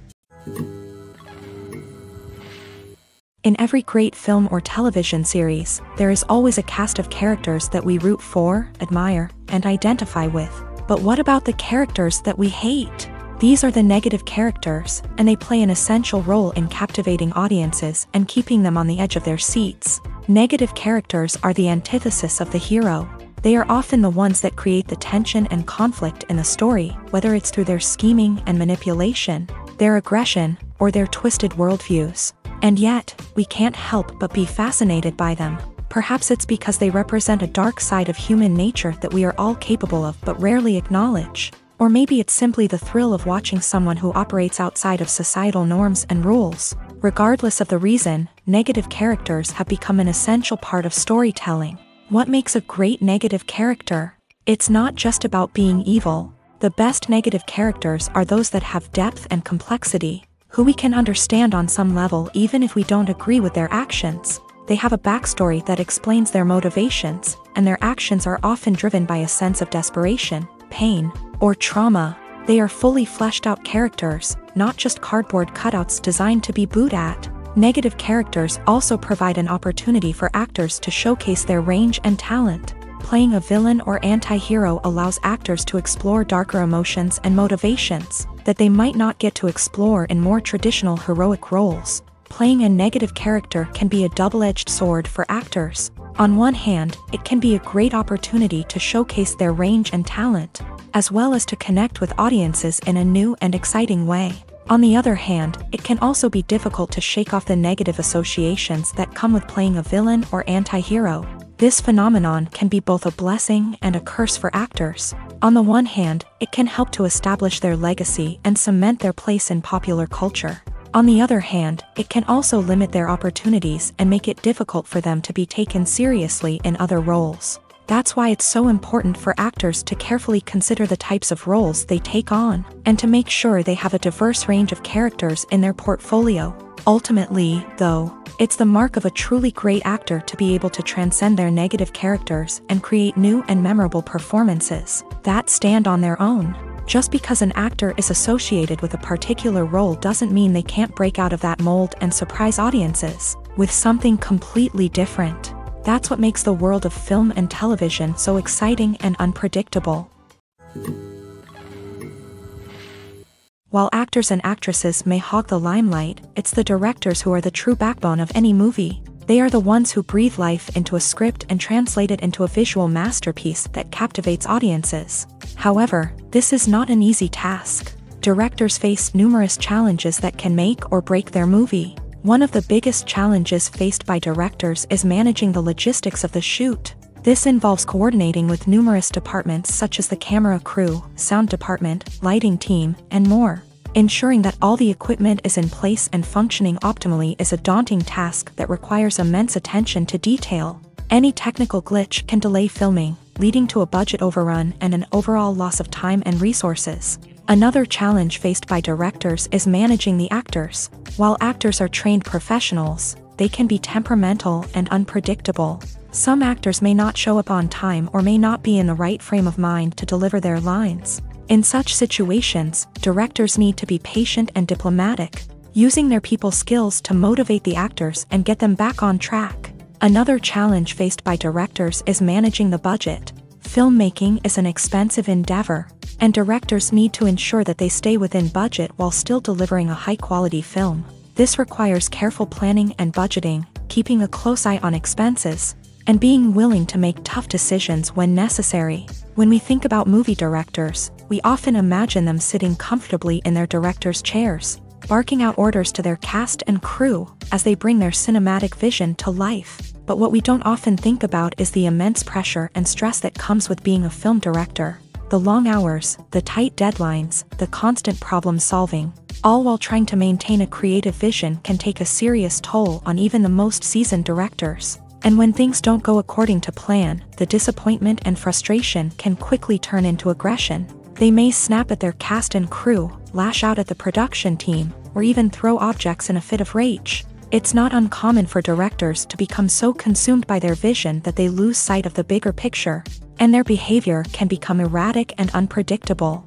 S1: In every great film or television series, there is always a cast of characters that we root for, admire, and identify with. But what about the characters that we hate? These are the negative characters, and they play an essential role in captivating audiences and keeping them on the edge of their seats. Negative characters are the antithesis of the hero. They are often the ones that create the tension and conflict in the story, whether it's through their scheming and manipulation, their aggression, or their twisted worldviews. And yet, we can't help but be fascinated by them. Perhaps it's because they represent a dark side of human nature that we are all capable of but rarely acknowledge. Or maybe it's simply the thrill of watching someone who operates outside of societal norms and rules. Regardless of the reason, negative characters have become an essential part of storytelling. What makes a great negative character? It's not just about being evil. The best negative characters are those that have depth and complexity, who we can understand on some level even if we don't agree with their actions. They have a backstory that explains their motivations, and their actions are often driven by a sense of desperation, pain, or trauma. They are fully fleshed out characters, not just cardboard cutouts designed to be booed at. Negative characters also provide an opportunity for actors to showcase their range and talent. Playing a villain or anti-hero allows actors to explore darker emotions and motivations that they might not get to explore in more traditional heroic roles. Playing a negative character can be a double-edged sword for actors. On one hand, it can be a great opportunity to showcase their range and talent, as well as to connect with audiences in a new and exciting way. On the other hand, it can also be difficult to shake off the negative associations that come with playing a villain or anti-hero. This phenomenon can be both a blessing and a curse for actors. On the one hand, it can help to establish their legacy and cement their place in popular culture. On the other hand, it can also limit their opportunities and make it difficult for them to be taken seriously in other roles. That's why it's so important for actors to carefully consider the types of roles they take on, and to make sure they have a diverse range of characters in their portfolio. Ultimately, though, it's the mark of a truly great actor to be able to transcend their negative characters and create new and memorable performances that stand on their own. Just because an actor is associated with a particular role doesn't mean they can't break out of that mold and surprise audiences with something completely different. That's what makes the world of film and television so exciting and unpredictable. While actors and actresses may hog the limelight, it's the directors who are the true backbone of any movie. They are the ones who breathe life into a script and translate it into a visual masterpiece that captivates audiences. However, this is not an easy task. Directors face numerous challenges that can make or break their movie. One of the biggest challenges faced by directors is managing the logistics of the shoot. This involves coordinating with numerous departments such as the camera crew, sound department, lighting team, and more. Ensuring that all the equipment is in place and functioning optimally is a daunting task that requires immense attention to detail. Any technical glitch can delay filming, leading to a budget overrun and an overall loss of time and resources. Another challenge faced by directors is managing the actors. While actors are trained professionals, they can be temperamental and unpredictable. Some actors may not show up on time or may not be in the right frame of mind to deliver their lines. In such situations, directors need to be patient and diplomatic, using their people skills to motivate the actors and get them back on track. Another challenge faced by directors is managing the budget. Filmmaking is an expensive endeavor, and directors need to ensure that they stay within budget while still delivering a high-quality film. This requires careful planning and budgeting, keeping a close eye on expenses, and being willing to make tough decisions when necessary. When we think about movie directors, we often imagine them sitting comfortably in their director's chairs, barking out orders to their cast and crew as they bring their cinematic vision to life. But what we don't often think about is the immense pressure and stress that comes with being a film director. The long hours, the tight deadlines, the constant problem solving, all while trying to maintain a creative vision can take a serious toll on even the most seasoned directors. And when things don't go according to plan, the disappointment and frustration can quickly turn into aggression. They may snap at their cast and crew, lash out at the production team, or even throw objects in a fit of rage. It's not uncommon for directors to become so consumed by their vision that they lose sight of the bigger picture, and their behavior can become erratic and unpredictable.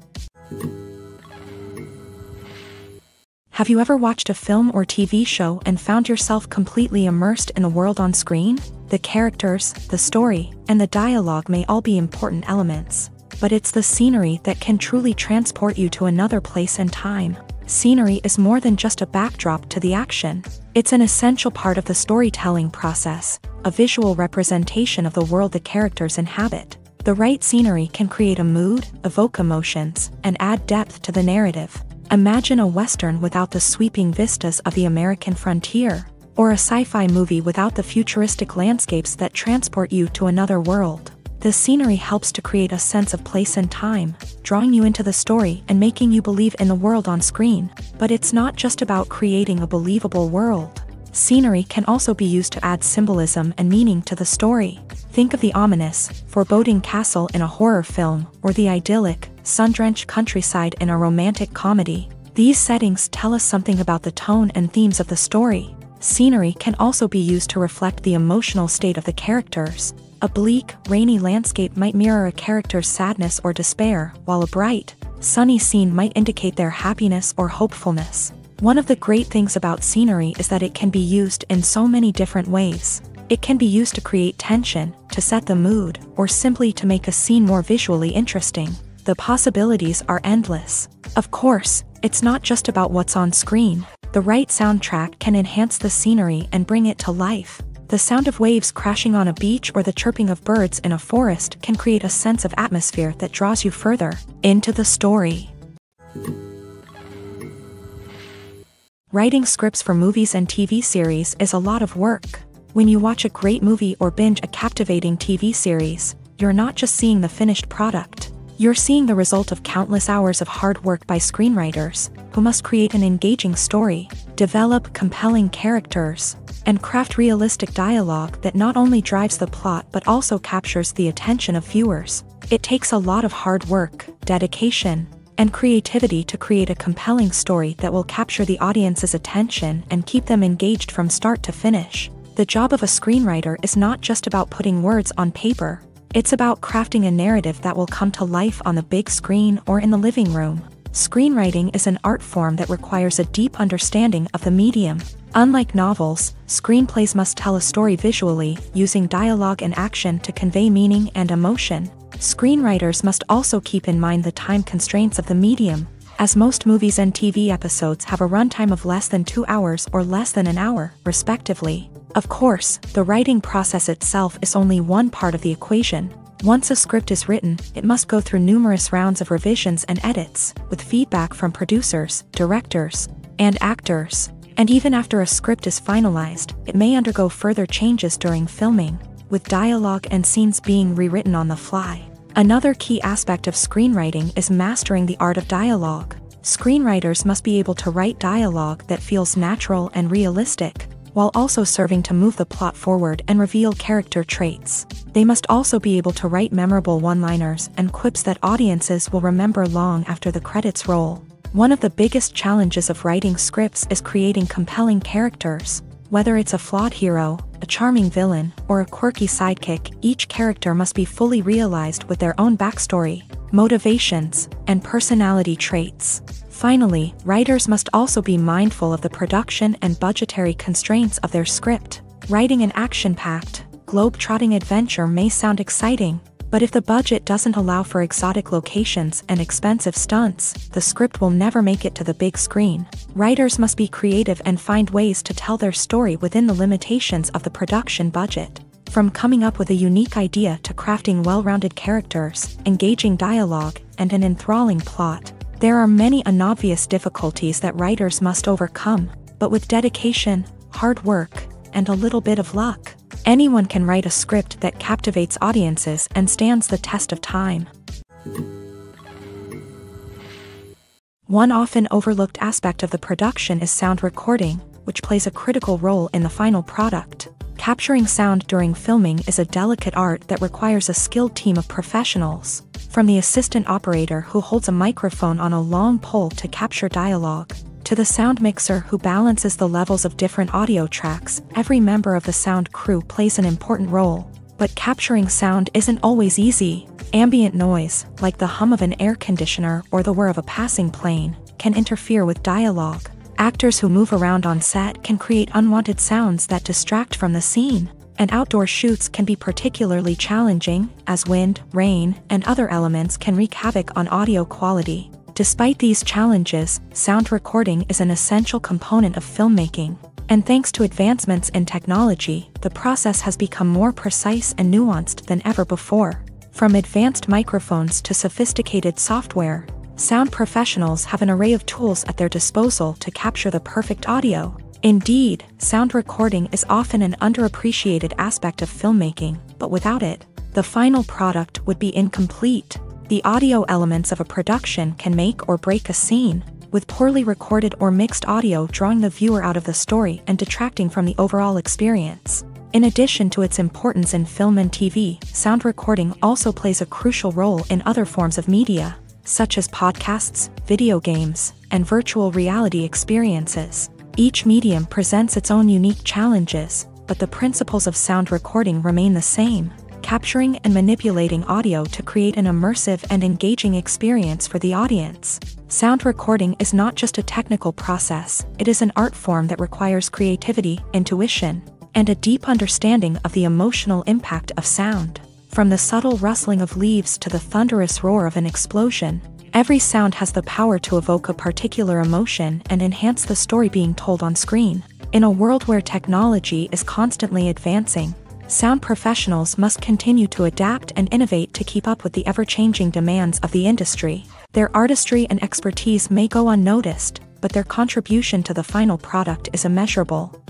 S1: Have you ever watched a film or TV show and found yourself completely immersed in the world on screen? The characters, the story, and the dialogue may all be important elements, but it's the scenery that can truly transport you to another place and time. Scenery is more than just a backdrop to the action. It's an essential part of the storytelling process, a visual representation of the world the characters inhabit. The right scenery can create a mood, evoke emotions, and add depth to the narrative. Imagine a Western without the sweeping vistas of the American frontier, or a sci-fi movie without the futuristic landscapes that transport you to another world. The scenery helps to create a sense of place and time, drawing you into the story and making you believe in the world on screen. But it's not just about creating a believable world. Scenery can also be used to add symbolism and meaning to the story. Think of the ominous, foreboding castle in a horror film, or the idyllic, sun-drenched countryside in a romantic comedy. These settings tell us something about the tone and themes of the story. Scenery can also be used to reflect the emotional state of the characters. A bleak, rainy landscape might mirror a character's sadness or despair, while a bright, sunny scene might indicate their happiness or hopefulness. One of the great things about scenery is that it can be used in so many different ways. It can be used to create tension, to set the mood, or simply to make a scene more visually interesting. The possibilities are endless. Of course, it's not just about what's on screen. The right soundtrack can enhance the scenery and bring it to life. The sound of waves crashing on a beach or the chirping of birds in a forest can create a sense of atmosphere that draws you further into the story. Writing scripts for movies and TV series is a lot of work. When you watch a great movie or binge a captivating TV series, you're not just seeing the finished product. You're seeing the result of countless hours of hard work by screenwriters, who must create an engaging story, develop compelling characters, and craft realistic dialogue that not only drives the plot but also captures the attention of viewers. It takes a lot of hard work, dedication, and creativity to create a compelling story that will capture the audience's attention and keep them engaged from start to finish. The job of a screenwriter is not just about putting words on paper. It's about crafting a narrative that will come to life on the big screen or in the living room. Screenwriting is an art form that requires a deep understanding of the medium. Unlike novels, screenplays must tell a story visually, using dialogue and action to convey meaning and emotion. Screenwriters must also keep in mind the time constraints of the medium, as most movies and TV episodes have a runtime of less than 2 hours or less than an hour, respectively. Of course, the writing process itself is only one part of the equation. Once a script is written, it must go through numerous rounds of revisions and edits, with feedback from producers, directors, and actors. And even after a script is finalized, it may undergo further changes during filming, with dialogue and scenes being rewritten on the fly. Another key aspect of screenwriting is mastering the art of dialogue. Screenwriters must be able to write dialogue that feels natural and realistic, while also serving to move the plot forward and reveal character traits. They must also be able to write memorable one-liners and quips that audiences will remember long after the credits roll. One of the biggest challenges of writing scripts is creating compelling characters. Whether it's a flawed hero, a charming villain, or a quirky sidekick, each character must be fully realized with their own backstory, motivations, and personality traits. Finally, writers must also be mindful of the production and budgetary constraints of their script. Writing an action-packed, globe-trotting adventure may sound exciting, but if the budget doesn't allow for exotic locations and expensive stunts, the script will never make it to the big screen. Writers must be creative and find ways to tell their story within the limitations of the production budget. From coming up with a unique idea to crafting well-rounded characters, engaging dialogue, and an enthralling plot, There are many unobvious difficulties that writers must overcome, but with dedication, hard work, and a little bit of luck, anyone can write a script that captivates audiences and stands the test of time. One often overlooked aspect of the production is sound recording, which plays a critical role in the final product. Capturing sound during filming is a delicate art that requires a skilled team of professionals, from the assistant operator who holds a microphone on a long pole to capture dialogue, to the sound mixer who balances the levels of different audio tracks. Every member of the sound crew plays an important role. But capturing sound isn't always easy. Ambient noise, like the hum of an air conditioner or the whir of a passing plane, can interfere with dialogue. Actors who move around on set can create unwanted sounds that distract from the scene. And outdoor shoots can be particularly challenging, as wind, rain, and other elements can wreak havoc on audio quality. Despite these challenges, sound recording is an essential component of filmmaking. And thanks to advancements in technology, the process has become more precise and nuanced than ever before. From advanced microphones to sophisticated software, sound professionals have an array of tools at their disposal to capture the perfect audio. Indeed, sound recording is often an underappreciated aspect of filmmaking, but without it, the final product would be incomplete. The audio elements of a production can make or break a scene, with poorly recorded or mixed audio drawing the viewer out of the story and detracting from the overall experience. In addition to its importance in film and TV, sound recording also plays a crucial role in other forms of media, such as podcasts, video games, and virtual reality experiences. Each medium presents its own unique challenges, but the principles of sound recording remain the same: capturing and manipulating audio to create an immersive and engaging experience for the audience. Sound recording is not just a technical process, it is an art form that requires creativity, intuition, and a deep understanding of the emotional impact of sound. From the subtle rustling of leaves to the thunderous roar of an explosion, every sound has the power to evoke a particular emotion and enhance the story being told on screen. In a world where technology is constantly advancing, sound professionals must continue to adapt and innovate to keep up with the ever-changing demands of the industry. Their artistry and expertise may go unnoticed, but their contribution to the final product is immeasurable.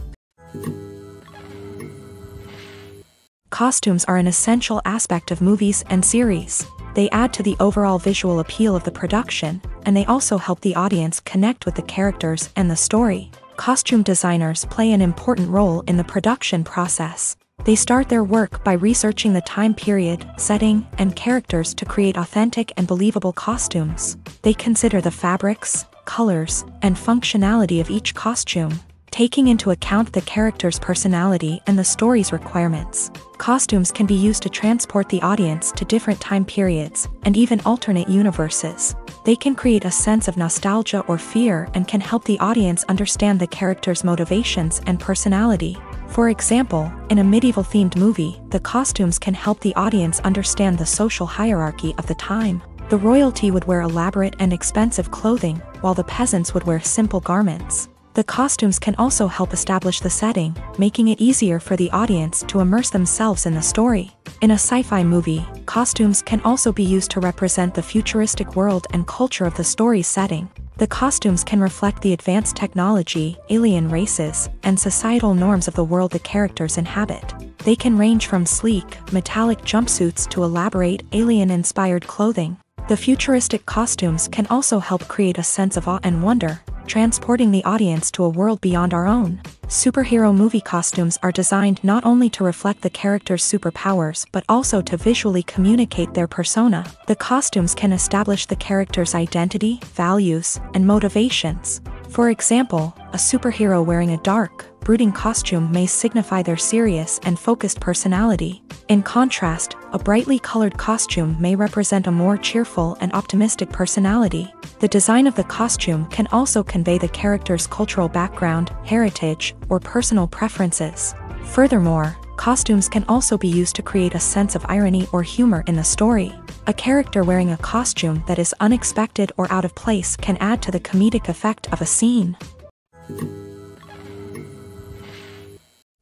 S1: Costumes are an essential aspect of movies and series. They add to the overall visual appeal of the production, and they also help the audience connect with the characters and the story. Costume designers play an important role in the production process. They start their work by researching the time period, setting, and characters to create authentic and believable costumes. They consider the fabrics, colors, and functionality of each costume, taking into account the character's personality and the story's requirements. Costumes can be used to transport the audience to different time periods and even alternate universes. They can create a sense of nostalgia or fear and can help the audience understand the character's motivations and personality. For example, in a medieval-themed movie, the costumes can help the audience understand the social hierarchy of the time. The royalty would wear elaborate and expensive clothing, while the peasants would wear simple garments. The costumes can also help establish the setting, making it easier for the audience to immerse themselves in the story. In a sci-fi movie, costumes can also be used to represent the futuristic world and culture of the story's setting. The costumes can reflect the advanced technology, alien races, and societal norms of the world the characters inhabit. They can range from sleek, metallic jumpsuits to elaborate, alien-inspired clothing. The futuristic costumes can also help create a sense of awe and wonder, transporting the audience to a world beyond our own. Superhero movie costumes are designed not only to reflect the character's superpowers but also to visually communicate their persona. The costumes can establish the character's identity, values, and motivations. For example, a superhero wearing a dark, brooding costume may signify their serious and focused personality. In contrast, a brightly colored costume may represent a more cheerful and optimistic personality. The design of the costume can also convey the character's cultural background, heritage, or personal preferences. Furthermore, costumes can also be used to create a sense of irony or humor in the story. A character wearing a costume that is unexpected or out of place can add to the comedic effect of a scene.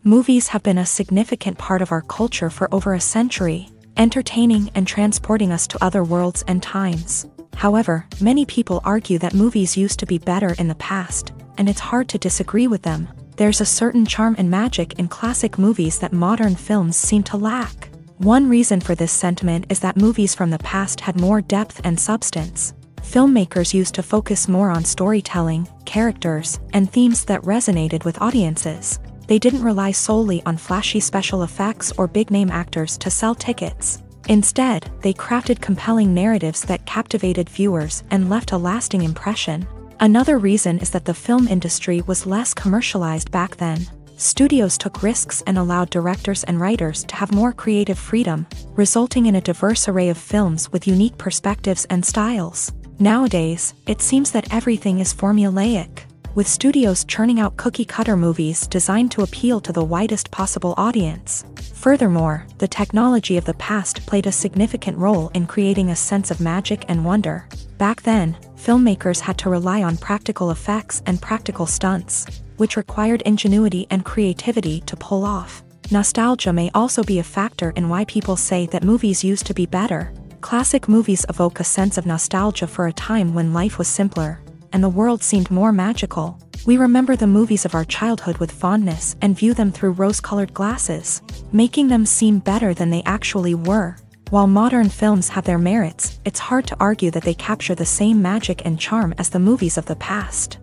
S1: Movies have been a significant part of our culture for over a century, entertaining and transporting us to other worlds and times. However, many people argue that movies used to be better in the past, and it's hard to disagree with them. There's a certain charm and magic in classic movies that modern films seem to lack. One reason for this sentiment is that movies from the past had more depth and substance. Filmmakers used to focus more on storytelling, characters, and themes that resonated with audiences. They didn't rely solely on flashy special effects or big-name actors to sell tickets. Instead, they crafted compelling narratives that captivated viewers and left a lasting impression. Another reason is that the film industry was less commercialized back then. Studios took risks and allowed directors and writers to have more creative freedom, resulting in a diverse array of films with unique perspectives and styles. Nowadays, it seems that everything is formulaic, with studios churning out cookie-cutter movies designed to appeal to the widest possible audience. Furthermore, the technology of the past played a significant role in creating a sense of magic and wonder. Back then, filmmakers had to rely on practical effects and practical stunts, which required ingenuity and creativity to pull off. Nostalgia may also be a factor in why people say that movies used to be better. Classic movies evoke a sense of nostalgia for a time when life was simpler, and the world seemed more magical. We remember the movies of our childhood with fondness and view them through rose-colored glasses, making them seem better than they actually were. While modern films have their merits, it's hard to argue that they capture the same magic and charm as the movies of the past.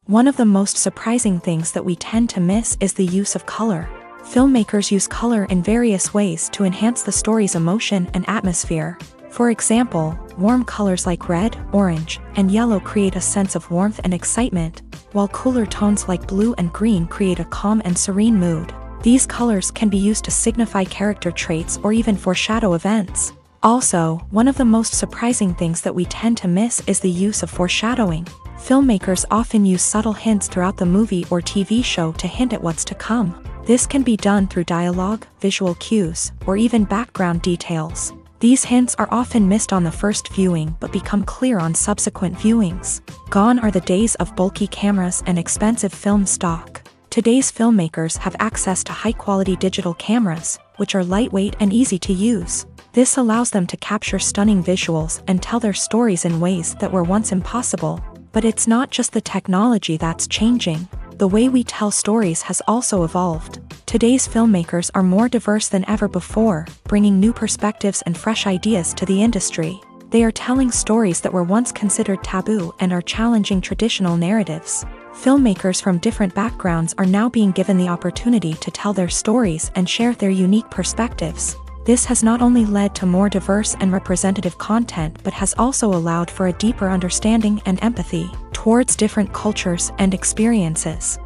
S1: One of the most surprising things that we tend to miss is the use of color. Filmmakers use color in various ways to enhance the story's emotion and atmosphere. For example, warm colors like red, orange, and yellow create a sense of warmth and excitement, while cooler tones like blue and green create a calm and serene mood. These colors can be used to signify character traits or even foreshadow events. Also, one of the most surprising things that we tend to miss is the use of foreshadowing. Filmmakers often use subtle hints throughout the movie or TV show to hint at what's to come. This can be done through dialogue, visual cues, or even background details. These hints are often missed on the first viewing but become clear on subsequent viewings. Gone are the days of bulky cameras and expensive film stock. Today's filmmakers have access to high-quality digital cameras, which are lightweight and easy to use. This allows them to capture stunning visuals and tell their stories in ways that were once impossible. But it's not just the technology that's changing. The way we tell stories has also evolved. Today's filmmakers are more diverse than ever before, bringing new perspectives and fresh ideas to the industry. They are telling stories that were once considered taboo and are challenging traditional narratives. Filmmakers from different backgrounds are now being given the opportunity to tell their stories and share their unique perspectives. This has not only led to more diverse and representative content but has also allowed for a deeper understanding and empathy towards different cultures and experiences.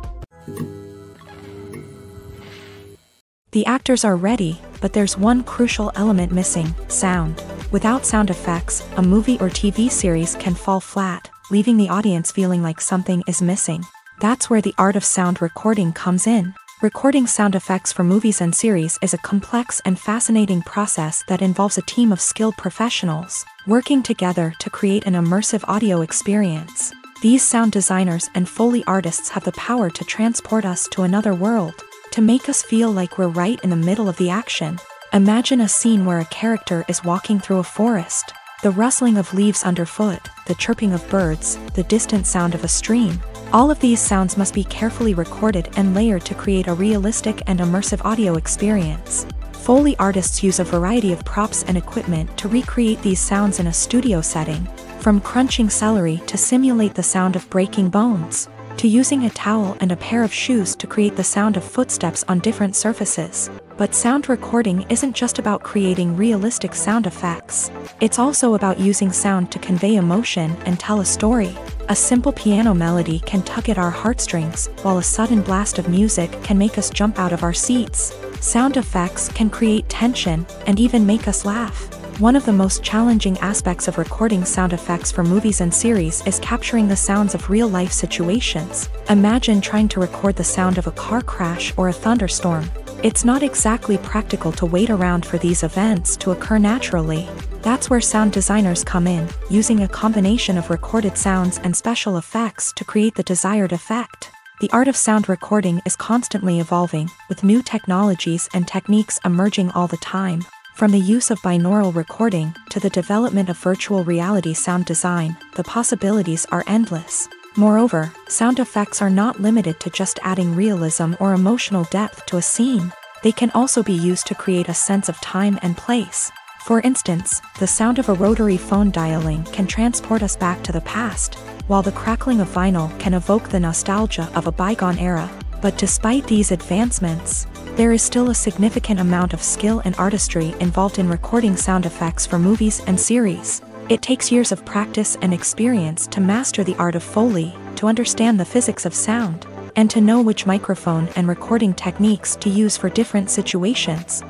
S1: The actors are ready, but there's one crucial element missing: sound. Without sound effects, a movie or TV series can fall flat, leaving the audience feeling like something is missing. That's where the art of sound recording comes in. Recording sound effects for movies and series is a complex and fascinating process that involves a team of skilled professionals working together to create an immersive audio experience. These sound designers and Foley artists have the power to transport us to another world, to make us feel like we're right in the middle of the action. Imagine a scene where a character is walking through a forest. The rustling of leaves underfoot, the chirping of birds, the distant sound of a stream. All of these sounds must be carefully recorded and layered to create a realistic and immersive audio experience. Foley artists use a variety of props and equipment to recreate these sounds in a studio setting, from crunching celery to simulate the sound of breaking bones, to using a towel and a pair of shoes to create the sound of footsteps on different surfaces. But sound recording isn't just about creating realistic sound effects. It's also about using sound to convey emotion and tell a story. A simple piano melody can tug at our heartstrings, while a sudden blast of music can make us jump out of our seats. Sound effects can create tension and even make us laugh. One of the most challenging aspects of recording sound effects for movies and series is capturing the sounds of real-life situations. Imagine trying to record the sound of a car crash or a thunderstorm. It's not exactly practical to wait around for these events to occur naturally. That's where sound designers come in, using a combination of recorded sounds and special effects to create the desired effect. The art of sound recording is constantly evolving, with new technologies and techniques emerging all the time. From the use of binaural recording to the development of virtual reality sound design, the possibilities are endless. Moreover, sound effects are not limited to just adding realism or emotional depth to a scene. They can also be used to create a sense of time and place. For instance, the sound of a rotary phone dialing can transport us back to the past, while the crackling of vinyl can evoke the nostalgia of a bygone era. But despite these advancements, there is still a significant amount of skill and artistry involved in recording sound effects for movies and series. It takes years of practice and experience to master the art of Foley, to understand the physics of sound, and to know which microphone and recording techniques to use for different situations.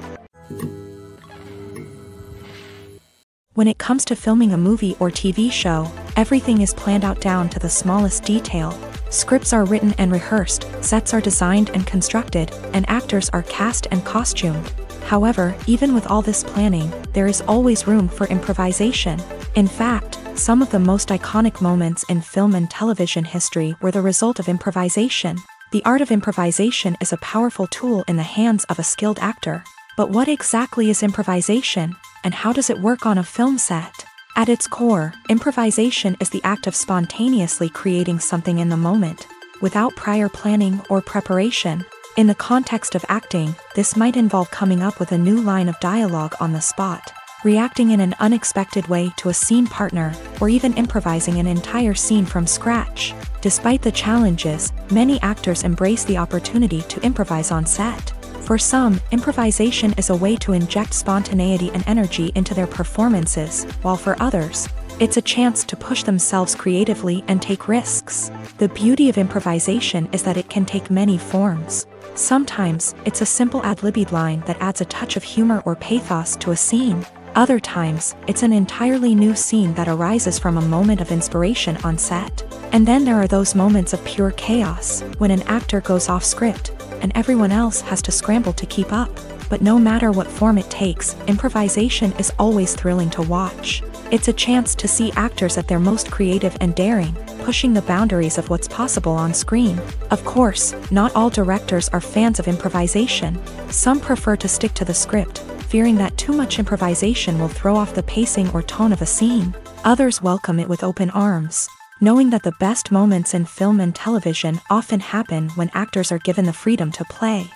S1: When it comes to filming a movie or TV show, everything is planned out down to the smallest detail. Scripts are written and rehearsed, sets are designed and constructed, and actors are cast and costumed. However, even with all this planning, there is always room for improvisation. In fact, some of the most iconic moments in film and television history were the result of improvisation. The art of improvisation is a powerful tool in the hands of a skilled actor. But what exactly is improvisation, and how does it work on a film set? At its core, improvisation is the act of spontaneously creating something in the moment, without prior planning or preparation. In the context of acting, this might involve coming up with a new line of dialogue on the spot, reacting in an unexpected way to a scene partner, or even improvising an entire scene from scratch. Despite the challenges, many actors embrace the opportunity to improvise on set. For some, improvisation is a way to inject spontaneity and energy into their performances, while for others, it's a chance to push themselves creatively and take risks. The beauty of improvisation is that it can take many forms. Sometimes, it's a simple ad-libbed line that adds a touch of humor or pathos to a scene. Other times, it's an entirely new scene that arises from a moment of inspiration on set. And then there are those moments of pure chaos, when an actor goes off script, and everyone else has to scramble to keep up. But no matter what form it takes, improvisation is always thrilling to watch. It's a chance to see actors at their most creative and daring, pushing the boundaries of what's possible on screen. Of course, not all directors are fans of improvisation. Some prefer to stick to the script, fearing that too much improvisation will throw off the pacing or tone of a scene. Others welcome it with open arms, knowing that the best moments in film and television often happen when actors are given the freedom to play.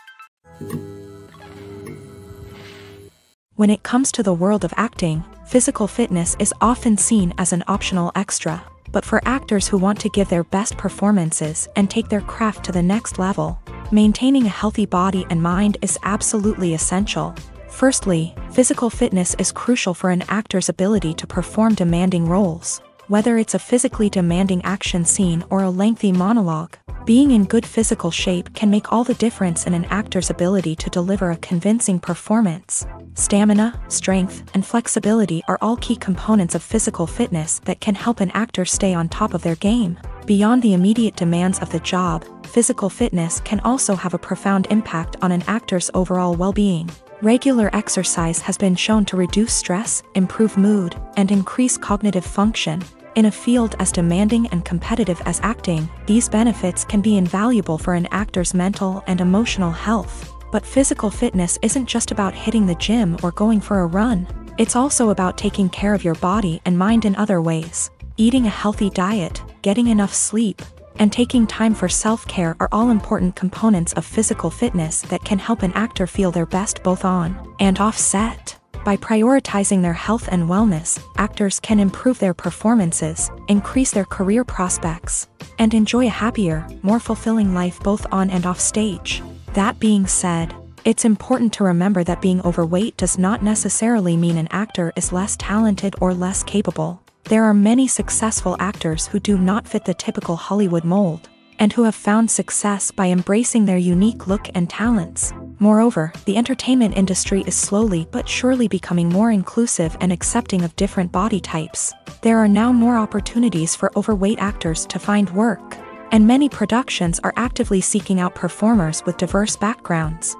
S1: When it comes to the world of acting, physical fitness is often seen as an optional extra. But for actors who want to give their best performances and take their craft to the next level, maintaining a healthy body and mind is absolutely essential. Firstly, physical fitness is crucial for an actor's ability to perform demanding roles. Whether it's a physically demanding action scene or a lengthy monologue, being in good physical shape can make all the difference in an actor's ability to deliver a convincing performance. Stamina, strength, and flexibility are all key components of physical fitness that can help an actor stay on top of their game. Beyond the immediate demands of the job, physical fitness can also have a profound impact on an actor's overall well-being. Regular exercise has been shown to reduce stress, improve mood, and increase cognitive function. In a field as demanding and competitive as acting, these benefits can be invaluable for an actor's mental and emotional health. But physical fitness isn't just about hitting the gym or going for a run. It's also about taking care of your body and mind in other ways. Eating a healthy diet, getting enough sleep, and taking time for self-care are all important components of physical fitness that can help an actor feel their best both on and off set. By prioritizing their health and wellness, actors can improve their performances, increase their career prospects, and enjoy a happier, more fulfilling life both on and off stage. That being said, it's important to remember that being overweight does not necessarily mean an actor is less talented or less capable. There are many successful actors who do not fit the typical Hollywood mold, and who have found success by embracing their unique look and talents. Moreover, the entertainment industry is slowly but surely becoming more inclusive and accepting of different body types. There are now more opportunities for overweight actors to find work, and many productions are actively seeking out performers with diverse backgrounds.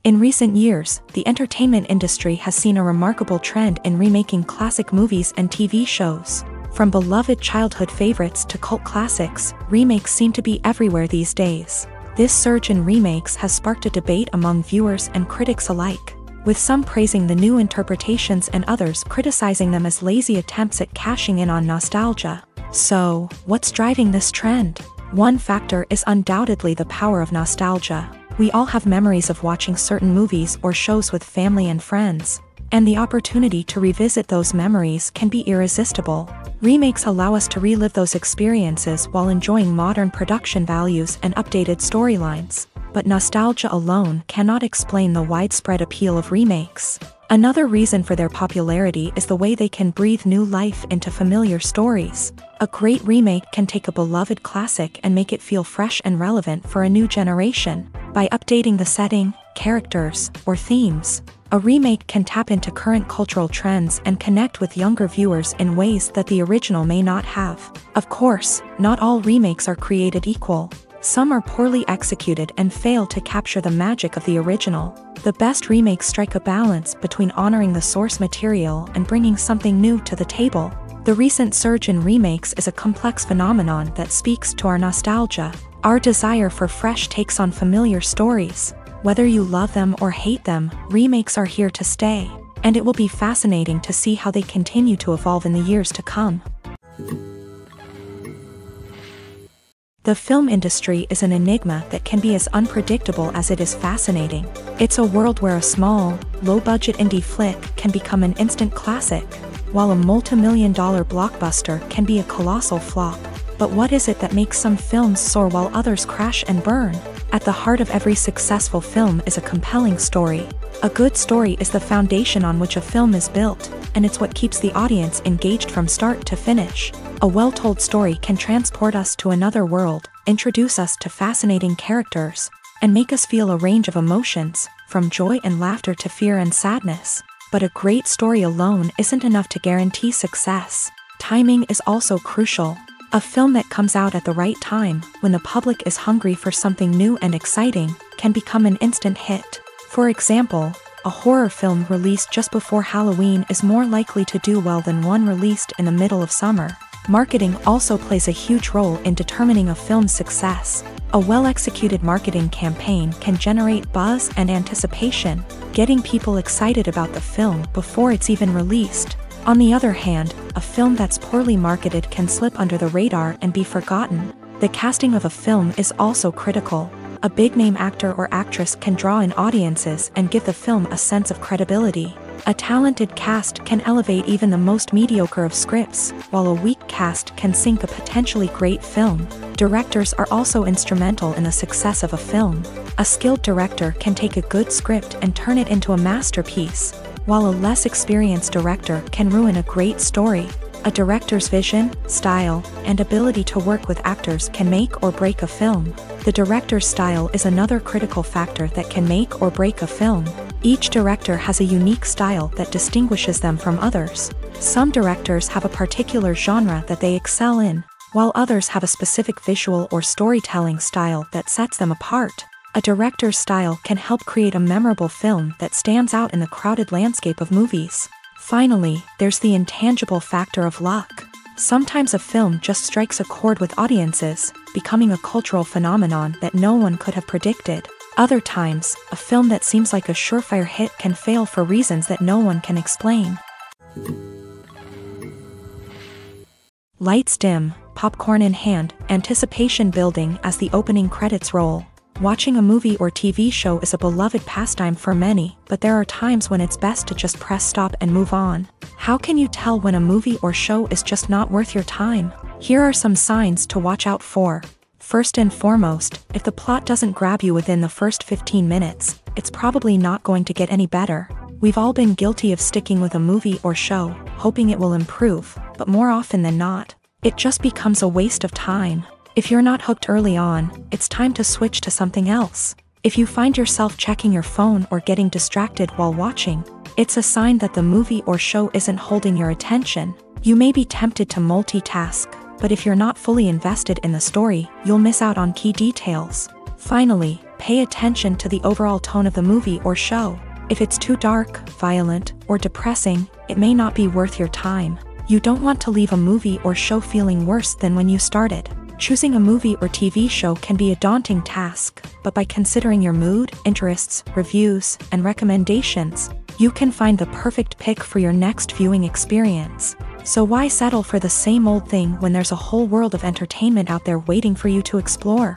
S1: In recent years, the entertainment industry has seen a remarkable trend in remaking classic movies and TV shows. From beloved childhood favorites to cult classics, remakes seem to be everywhere these days. This surge in remakes has sparked a debate among viewers and critics alike, with some praising the new interpretations and others criticizing them as lazy attempts at cashing in on nostalgia. So, what's driving this trend? One factor is undoubtedly the power of nostalgia. We all have memories of watching certain movies or shows with family and friends, and the opportunity to revisit those memories can be irresistible. Remakes allow us to relive those experiences while enjoying modern production values and updated storylines. But nostalgia alone cannot explain the widespread appeal of remakes. Another reason for their popularity is the way they can breathe new life into familiar stories. A great remake can take a beloved classic and make it feel fresh and relevant for a new generation. By updating the setting, characters, or themes, a remake can tap into current cultural trends and connect with younger viewers in ways that the original may not have. Of course, not all remakes are created equal. Some are poorly executed and fail to capture the magic of the original. The best remakes strike a balance between honoring the source material and bringing something new to the table. The recent surge in remakes is a complex phenomenon that speaks to our nostalgia, our desire for fresh takes on familiar stories. Whether you love them or hate them, remakes are here to stay, and it will be fascinating to see how they continue to evolve in the years to come. The film industry is an enigma that can be as unpredictable as it is fascinating. It's a world where a small, low-budget indie flick can become an instant classic, while a multi-million-dollar blockbuster can be a colossal flop. But what is it that makes some films soar while others crash and burn? At the heart of every successful film is a compelling story. A good story is the foundation on which a film is built, and it's what keeps the audience engaged from start to finish. A well-told story can transport us to another world, introduce us to fascinating characters, and make us feel a range of emotions, from joy and laughter to fear and sadness. But a great story alone isn't enough to guarantee success. Timing is also crucial. A film that comes out at the right time, when the public is hungry for something new and exciting, can become an instant hit. For example, a horror film released just before Halloween is more likely to do well than one released in the middle of summer. Marketing also plays a huge role in determining a film's success. A well-executed marketing campaign can generate buzz and anticipation, getting people excited about the film before it's even released. On the other hand, a film that's poorly marketed can slip under the radar and be forgotten. The casting of a film is also critical. A big-name actor or actress can draw in audiences and give the film a sense of credibility. A talented cast can elevate even the most mediocre of scripts, while a weak cast can sink a potentially great film. Directors are also instrumental in the success of a film. A skilled director can take a good script and turn it into a masterpiece, while a less experienced director can ruin a great story. A director's vision, style, and ability to work with actors can make or break a film. The director's style is another critical factor that can make or break a film. Each director has a unique style that distinguishes them from others. Some directors have a particular genre that they excel in, while others have a specific visual or storytelling style that sets them apart. A director's style can help create a memorable film that stands out in the crowded landscape of movies. Finally, there's the intangible factor of luck. Sometimes a film just strikes a chord with audiences, becoming a cultural phenomenon that no one could have predicted. Other times, a film that seems like a surefire hit can fail for reasons that no one can explain. Lights dim, popcorn in hand, anticipation building as the opening credits roll. Watching a movie or TV show is a beloved pastime for many, but there are times when it's best to just press stop and move on. How can you tell when a movie or show is just not worth your time? Here are some signs to watch out for. First and foremost, if the plot doesn't grab you within the first 15 minutes, it's probably not going to get any better. We've all been guilty of sticking with a movie or show, hoping it will improve, but more often than not, it just becomes a waste of time. If you're not hooked early on, it's time to switch to something else. If you find yourself checking your phone or getting distracted while watching, it's a sign that the movie or show isn't holding your attention. You may be tempted to multitask, but if you're not fully invested in the story, you'll miss out on key details. Finally, pay attention to the overall tone of the movie or show. If it's too dark, violent, or depressing, it may not be worth your time. You don't want to leave a movie or show feeling worse than when you started. Choosing a movie or TV show can be a daunting task, but by considering your mood, interests, reviews, and recommendations, you can find the perfect pick for your next viewing experience. So why settle for the same old thing when there's a whole world of entertainment out there waiting for you to explore?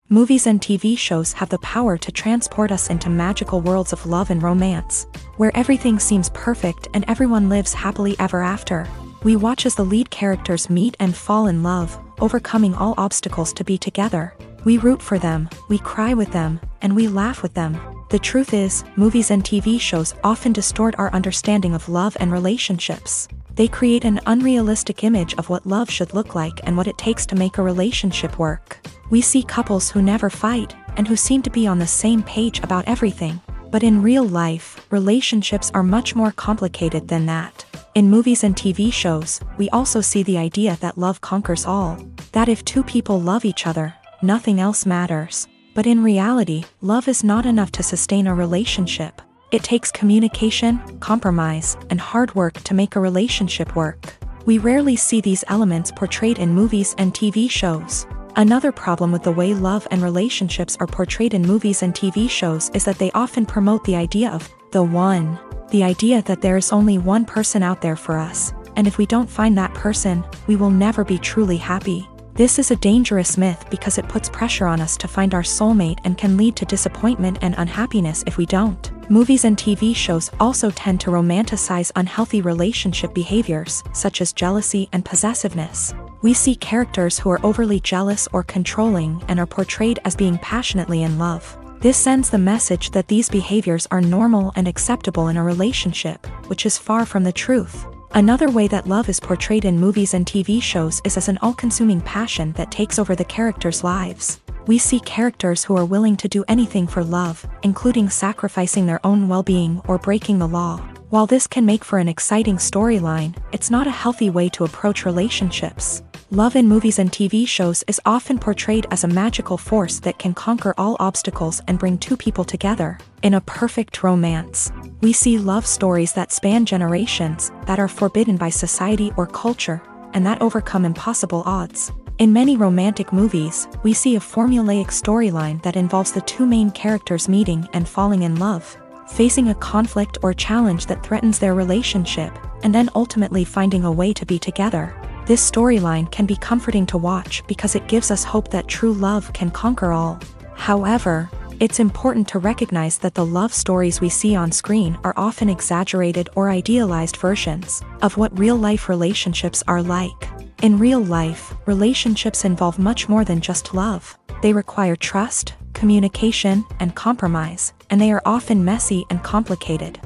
S1: Movies and TV shows have the power to transport us into magical worlds of love and romance, where everything seems perfect and everyone lives happily ever after. We watch as the lead characters meet and fall in love, overcoming all obstacles to be together. We root for them, we cry with them, and we laugh with them. The truth is, movies and TV shows often distort our understanding of love and relationships. They create an unrealistic image of what love should look like and what it takes to make a relationship work. We see couples who never fight, and who seem to be on the same page about everything. But in real life, relationships are much more complicated than that. In movies and TV shows, we also see the idea that love conquers all. That if two people love each other, nothing else matters. But in reality, love is not enough to sustain a relationship. It takes communication, compromise, and hard work to make a relationship work. We rarely see these elements portrayed in movies and TV shows. Another problem with the way love and relationships are portrayed in movies and TV shows is that they often promote the idea of the one. The idea that there is only one person out there for us, and if we don't find that person, we will never be truly happy. This is a dangerous myth because it puts pressure on us to find our soulmate and can lead to disappointment and unhappiness if we don't. Movies and TV shows also tend to romanticize unhealthy relationship behaviors, such as jealousy and possessiveness. We see characters who are overly jealous or controlling and are portrayed as being passionately in love. This sends the message that these behaviors are normal and acceptable in a relationship, which is far from the truth. Another way that love is portrayed in movies and TV shows is as an all-consuming passion that takes over the characters' lives. We see characters who are willing to do anything for love, including sacrificing their own well-being or breaking the law. While this can make for an exciting storyline, it's not a healthy way to approach relationships. Love in movies and TV shows is often portrayed as a magical force that can conquer all obstacles and bring two people together in a perfect romance. We see love stories that span generations, that are forbidden by society or culture, and that overcome impossible odds. In many romantic movies, we see a formulaic storyline that involves the two main characters meeting and falling in love, facing a conflict or challenge that threatens their relationship, and then ultimately finding a way to be together. This storyline can be comforting to watch because it gives us hope that true love can conquer all. However, it's important to recognize that the love stories we see on screen are often exaggerated or idealized versions of what real-life relationships are like. In real life, relationships involve much more than just love. They require trust, communication, and compromise, and they are often messy and complicated.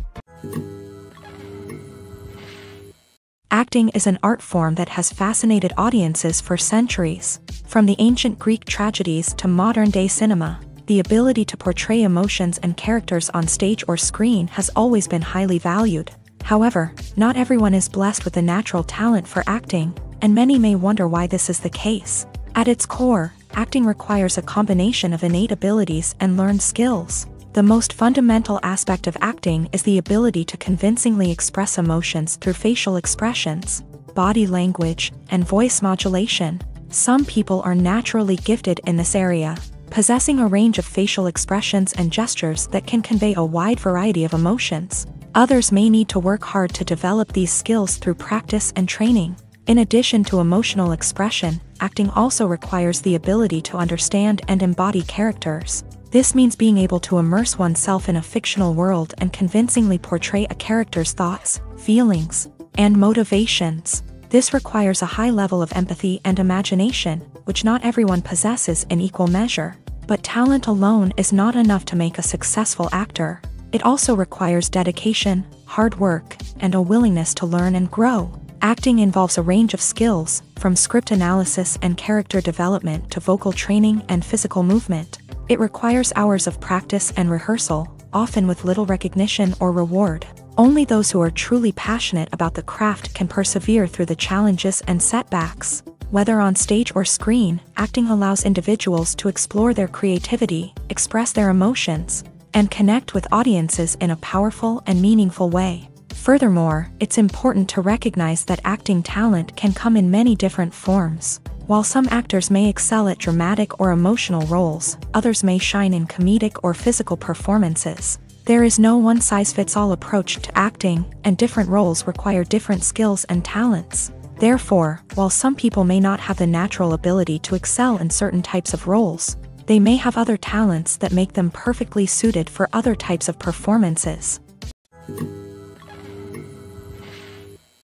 S1: Acting is an art form that has fascinated audiences for centuries. From the ancient Greek tragedies to modern-day cinema, the ability to portray emotions and characters on stage or screen has always been highly valued. However, not everyone is blessed with a natural talent for acting, and many may wonder why this is the case. At its core, acting requires a combination of innate abilities and learned skills. The most fundamental aspect of acting is the ability to convincingly express emotions through facial expressions, body language, and voice modulation. Some people are naturally gifted in this area, possessing a range of facial expressions and gestures that can convey a wide variety of emotions. Others may need to work hard to develop these skills through practice and training. In addition to emotional expression, acting also requires the ability to understand and embody characters. This means being able to immerse oneself in a fictional world and convincingly portray a character's thoughts, feelings, and motivations. This requires a high level of empathy and imagination, which not everyone possesses in equal measure. But talent alone is not enough to make a successful actor. It also requires dedication, hard work, and a willingness to learn and grow. Acting involves a range of skills, from script analysis and character development to vocal training and physical movement. It requires hours of practice and rehearsal, often with little recognition or reward. Only those who are truly passionate about the craft can persevere through the challenges and setbacks. Whether on stage or screen, acting allows individuals to explore their creativity, express their emotions, and connect with audiences in a powerful and meaningful way. Furthermore, it's important to recognize that acting talent can come in many different forms. While some actors may excel at dramatic or emotional roles, others may shine in comedic or physical performances. There is no one-size-fits-all approach to acting, and different roles require different skills and talents. Therefore, while some people may not have the natural ability to excel in certain types of roles, they may have other talents that make them perfectly suited for other types of performances.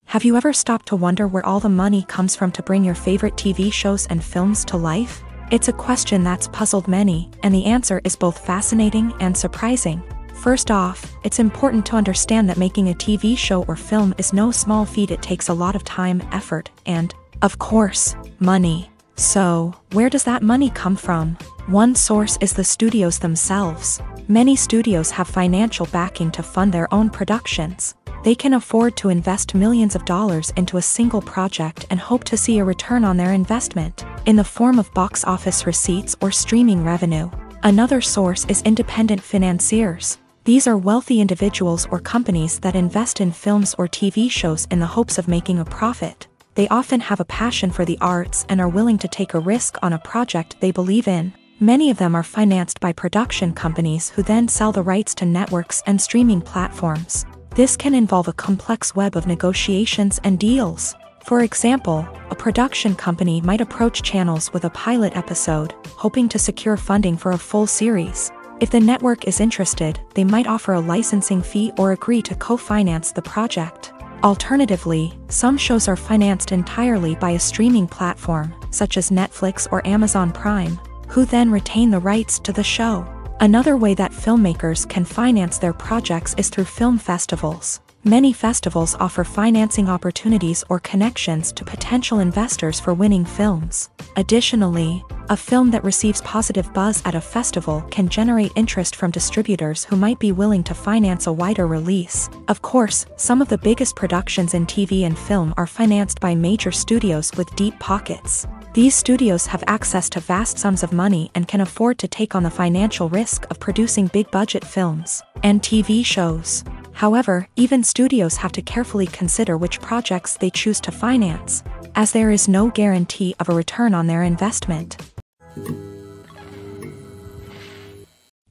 S1: Have you ever stopped to wonder where all the money comes from to bring your favorite TV shows and films to life? It's a question that's puzzled many, and the answer is both fascinating and surprising. First off, it's important to understand that making a TV show or film is no small feat. It takes a lot of time, effort, and, of course, money. So, where does that money come from? One source is the studios themselves. Many studios have financial backing to fund their own productions. They can afford to invest millions of dollars into a single project and hope to see a return on their investment, in the form of box office receipts or streaming revenue. Another source is independent financiers. These are wealthy individuals or companies that invest in films or TV shows in the hopes of making a profit. They often have a passion for the arts and are willing to take a risk on a project they believe in. Many of them are financed by production companies who then sell the rights to networks and streaming platforms. This can involve a complex web of negotiations and deals. For example, a production company might approach channels with a pilot episode, hoping to secure funding for a full series. If the network is interested, they might offer a licensing fee or agree to co-finance the project. Alternatively, some shows are financed entirely by a streaming platform, such as Netflix or Amazon Prime, who then retain the rights to the show. Another way that filmmakers can finance their projects is through film festivals. Many festivals offer financing opportunities or connections to potential investors for winning films. Additionally, a film that receives positive buzz at a festival can generate interest from distributors who might be willing to finance a wider release. Of course, some of the biggest productions in TV and film are financed by major studios with deep pockets. These studios have access to vast sums of money and can afford to take on the financial risk of producing big-budget films and TV shows. However, even studios have to carefully consider which projects they choose to finance, as there is no guarantee of a return on their investment.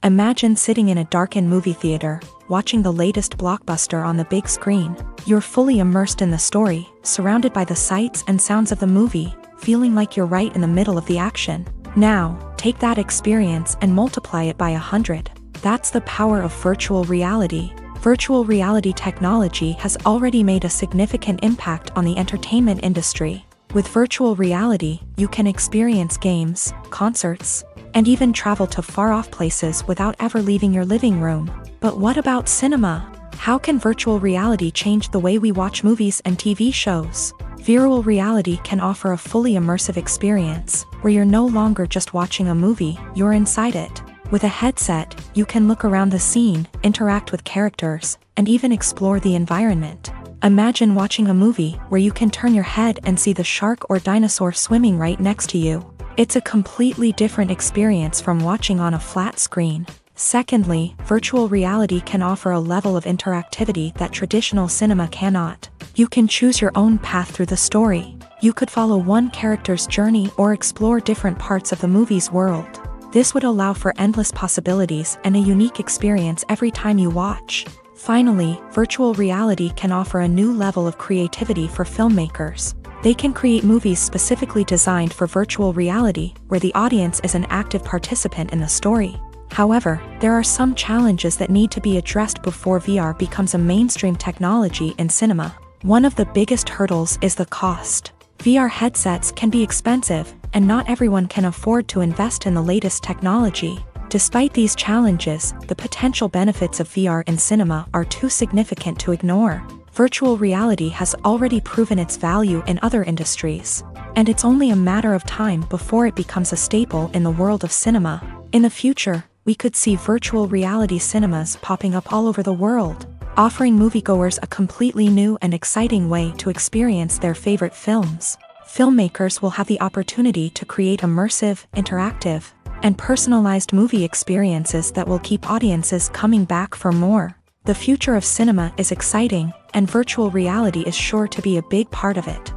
S1: Imagine sitting in a darkened movie theater, watching the latest blockbuster on the big screen. You're fully immersed in the story, surrounded by the sights and sounds of the movie, feeling like you're right in the middle of the action. Now, take that experience and multiply it by 100. That's the power of virtual reality. Virtual reality technology has already made a significant impact on the entertainment industry. With virtual reality, you can experience games, concerts, and even travel to far-off places without ever leaving your living room. But what about cinema? How can virtual reality change the way we watch movies and TV shows? Virtual reality can offer a fully immersive experience, where you're no longer just watching a movie, you're inside it. With a headset, you can look around the scene, interact with characters, and even explore the environment. Imagine watching a movie where you can turn your head and see the shark or dinosaur swimming right next to you. It's a completely different experience from watching on a flat screen. Secondly, virtual reality can offer a level of interactivity that traditional cinema cannot. You can choose your own path through the story. You could follow one character's journey or explore different parts of the movie's world. This would allow for endless possibilities and a unique experience every time you watch. Finally, virtual reality can offer a new level of creativity for filmmakers. They can create movies specifically designed for virtual reality, where the audience is an active participant in the story. However, there are some challenges that need to be addressed before VR becomes a mainstream technology in cinema. One of the biggest hurdles is the cost. VR headsets can be expensive, and not everyone can afford to invest in the latest technology. Despite these challenges, the potential benefits of VR in cinema are too significant to ignore. Virtual reality has already proven its value in other industries, and it's only a matter of time before it becomes a staple in the world of cinema. In the future, we could see virtual reality cinemas popping up all over the world, offering moviegoers a completely new and exciting way to experience their favorite films. Filmmakers will have the opportunity to create immersive, interactive, and personalized movie experiences that will keep audiences coming back for more. The future of cinema is exciting, and virtual reality is sure to be a big part of it.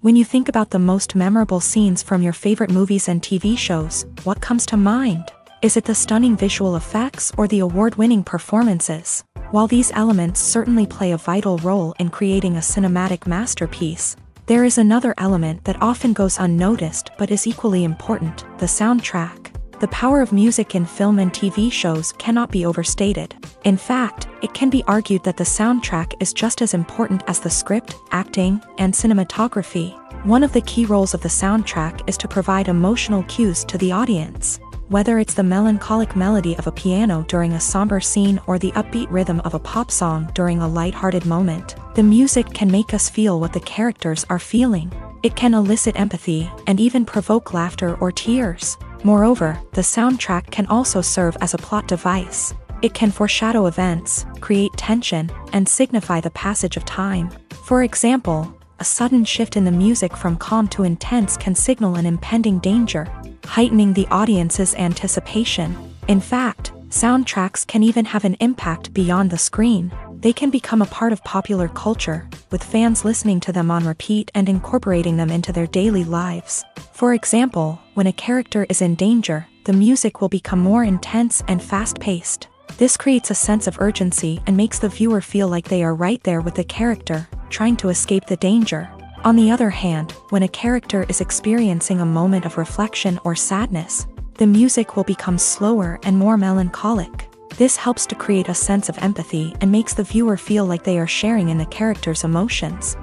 S1: When you think about the most memorable scenes from your favorite movies and TV shows, what comes to mind? Is it the stunning visual effects or the award-winning performances? While these elements certainly play a vital role in creating a cinematic masterpiece, there is another element that often goes unnoticed but is equally important: the soundtrack. The power of music in film and TV shows cannot be overstated. In fact, it can be argued that the soundtrack is just as important as the script, acting, and cinematography. One of the key roles of the soundtrack is to provide emotional cues to the audience. Whether it's the melancholic melody of a piano during a somber scene or the upbeat rhythm of a pop song during a lighthearted moment, the music can make us feel what the characters are feeling. It can elicit empathy and even provoke laughter or tears. Moreover, the soundtrack can also serve as a plot device. It can foreshadow events, create tension, and signify the passage of time. For example, a sudden shift in the music from calm to intense can signal an impending danger, heightening the audience's anticipation. In fact, soundtracks can even have an impact beyond the screen. They can become a part of popular culture, with fans listening to them on repeat and incorporating them into their daily lives. For example, when a character is in danger, the music will become more intense and fast-paced. This creates a sense of urgency and makes the viewer feel like they are right there with the character, trying to escape the danger. On the other hand, when a character is experiencing a moment of reflection or sadness, the music will become slower and more melancholic. This helps to create a sense of empathy and makes the viewer feel like they are sharing in the character's emotions.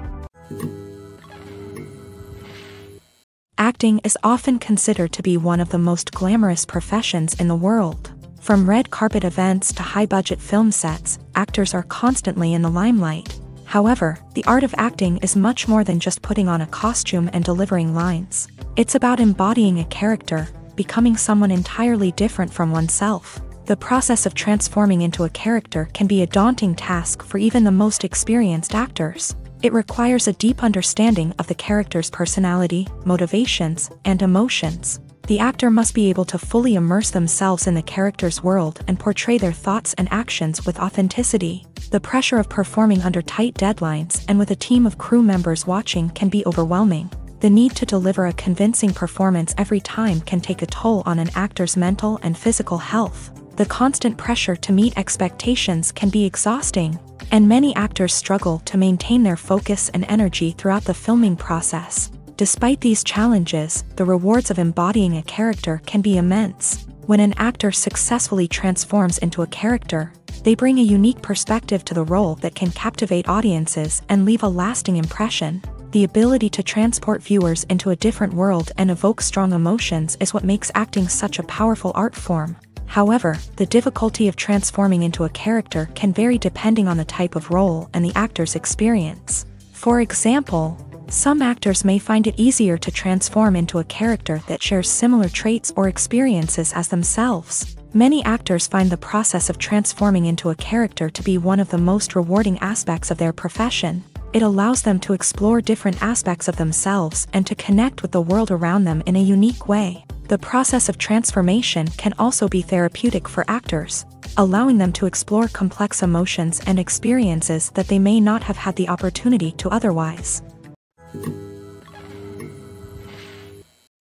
S1: Acting is often considered to be one of the most glamorous professions in the world. From red carpet events to high-budget film sets, actors are constantly in the limelight. However, the art of acting is much more than just putting on a costume and delivering lines. It's about embodying a character, becoming someone entirely different from oneself. The process of transforming into a character can be a daunting task for even the most experienced actors. It requires a deep understanding of the character's personality, motivations, and emotions. The actor must be able to fully immerse themselves in the character's world and portray their thoughts and actions with authenticity. The pressure of performing under tight deadlines and with a team of crew members watching can be overwhelming. The need to deliver a convincing performance every time can take a toll on an actor's mental and physical health. The constant pressure to meet expectations can be exhausting, and many actors struggle to maintain their focus and energy throughout the filming process. Despite these challenges, the rewards of embodying a character can be immense. When an actor successfully transforms into a character, they bring a unique perspective to the role that can captivate audiences and leave a lasting impression. The ability to transport viewers into a different world and evoke strong emotions is what makes acting such a powerful art form. However, the difficulty of transforming into a character can vary depending on the type of role and the actor's experience. For example, some actors may find it easier to transform into a character that shares similar traits or experiences as themselves. Many actors find the process of transforming into a character to be one of the most rewarding aspects of their profession. It allows them to explore different aspects of themselves and to connect with the world around them in a unique way. The process of transformation can also be therapeutic for actors, allowing them to explore complex emotions and experiences that they may not have had the opportunity to otherwise.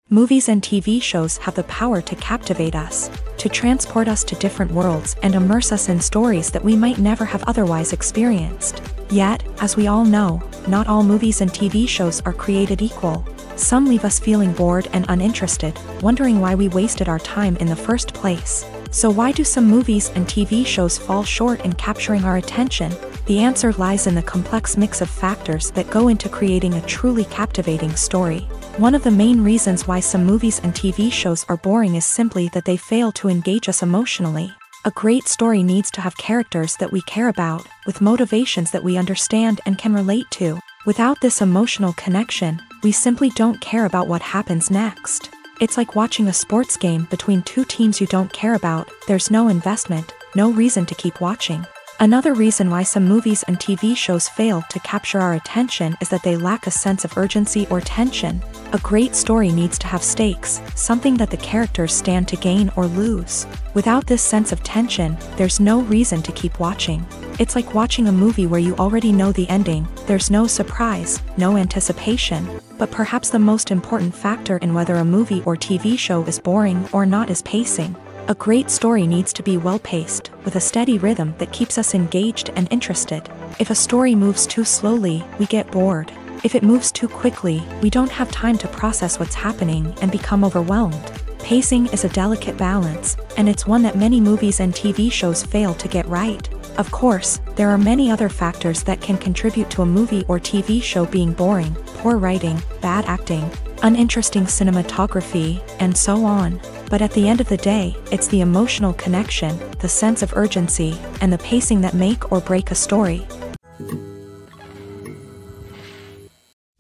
S1: Movies and TV shows have the power to captivate us, to transport us to different worlds and immerse us in stories that we might never have otherwise experienced. Yet, as we all know, not all movies and TV shows are created equal. Some leave us feeling bored and uninterested, wondering why we wasted our time in the first place. So why do some movies and TV shows fall short in capturing our attention? The answer lies in the complex mix of factors that go into creating a truly captivating story. One of the main reasons why some movies and TV shows are boring is simply that they fail to engage us emotionally. A great story needs to have characters that we care about, with motivations that we understand and can relate to. Without this emotional connection, we simply don't care about what happens next. It's like watching a sports game between two teams you don't care about. There's no investment, no reason to keep watching. Another reason why some movies and TV shows fail to capture our attention is that they lack a sense of urgency or tension. A great story needs to have stakes, something that the characters stand to gain or lose. Without this sense of tension, there's no reason to keep watching. It's like watching a movie where you already know the ending, there's no surprise, no anticipation. But perhaps the most important factor in whether a movie or TV show is boring or not is pacing. A great story needs to be well-paced, with a steady rhythm that keeps us engaged and interested. If a story moves too slowly, we get bored. If it moves too quickly, we don't have time to process what's happening and become overwhelmed. Pacing is a delicate balance, and it's one that many movies and TV shows fail to get right. Of course, there are many other factors that can contribute to a movie or TV show being boring: poor writing, bad acting, uninteresting cinematography, and so on. But at the end of the day, it's the emotional connection, the sense of urgency, and the pacing that make or break a story.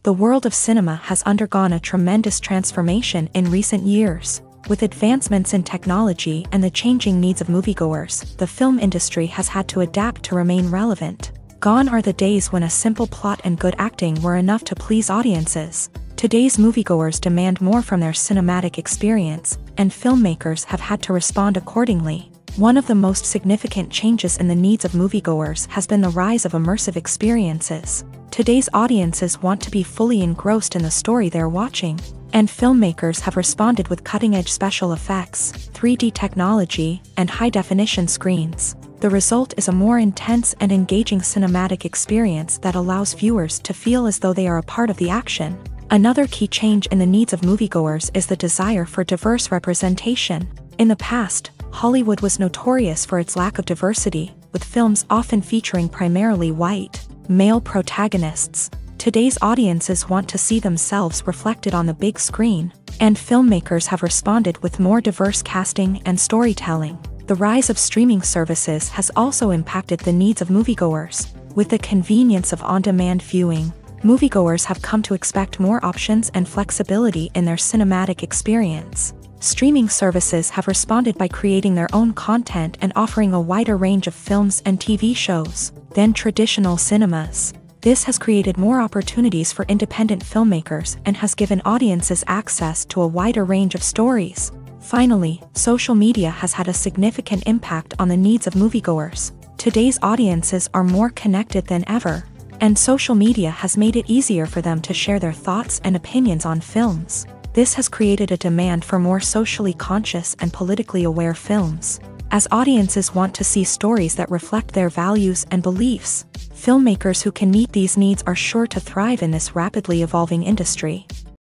S1: The world of cinema has undergone a tremendous transformation in recent years. With advancements in technology and the changing needs of moviegoers, the film industry has had to adapt to remain relevant. Gone are the days when a simple plot and good acting were enough to please audiences. Today's moviegoers demand more from their cinematic experience, and filmmakers have had to respond accordingly. One of the most significant changes in the needs of moviegoers has been the rise of immersive experiences. Today's audiences want to be fully engrossed in the story they're watching, and filmmakers have responded with cutting-edge special effects, 3D technology, and high-definition screens. The result is a more intense and engaging cinematic experience that allows viewers to feel as though they are a part of the action. Another key change in the needs of moviegoers is the desire for diverse representation. In the past, Hollywood was notorious for its lack of diversity, with films often featuring primarily white, male protagonists. Today's audiences want to see themselves reflected on the big screen, and filmmakers have responded with more diverse casting and storytelling. The rise of streaming services has also impacted the needs of moviegoers. With the convenience of on-demand viewing, moviegoers have come to expect more options and flexibility in their cinematic experience. Streaming services have responded by creating their own content and offering a wider range of films and TV shows than traditional cinemas. This has created more opportunities for independent filmmakers and has given audiences access to a wider range of stories. Finally, social media has had a significant impact on the needs of moviegoers. Today's audiences are more connected than ever, and social media has made it easier for them to share their thoughts and opinions on films. This has created a demand for more socially conscious and politically aware films. As audiences want to see stories that reflect their values and beliefs, filmmakers who can meet these needs are sure to thrive in this rapidly evolving industry.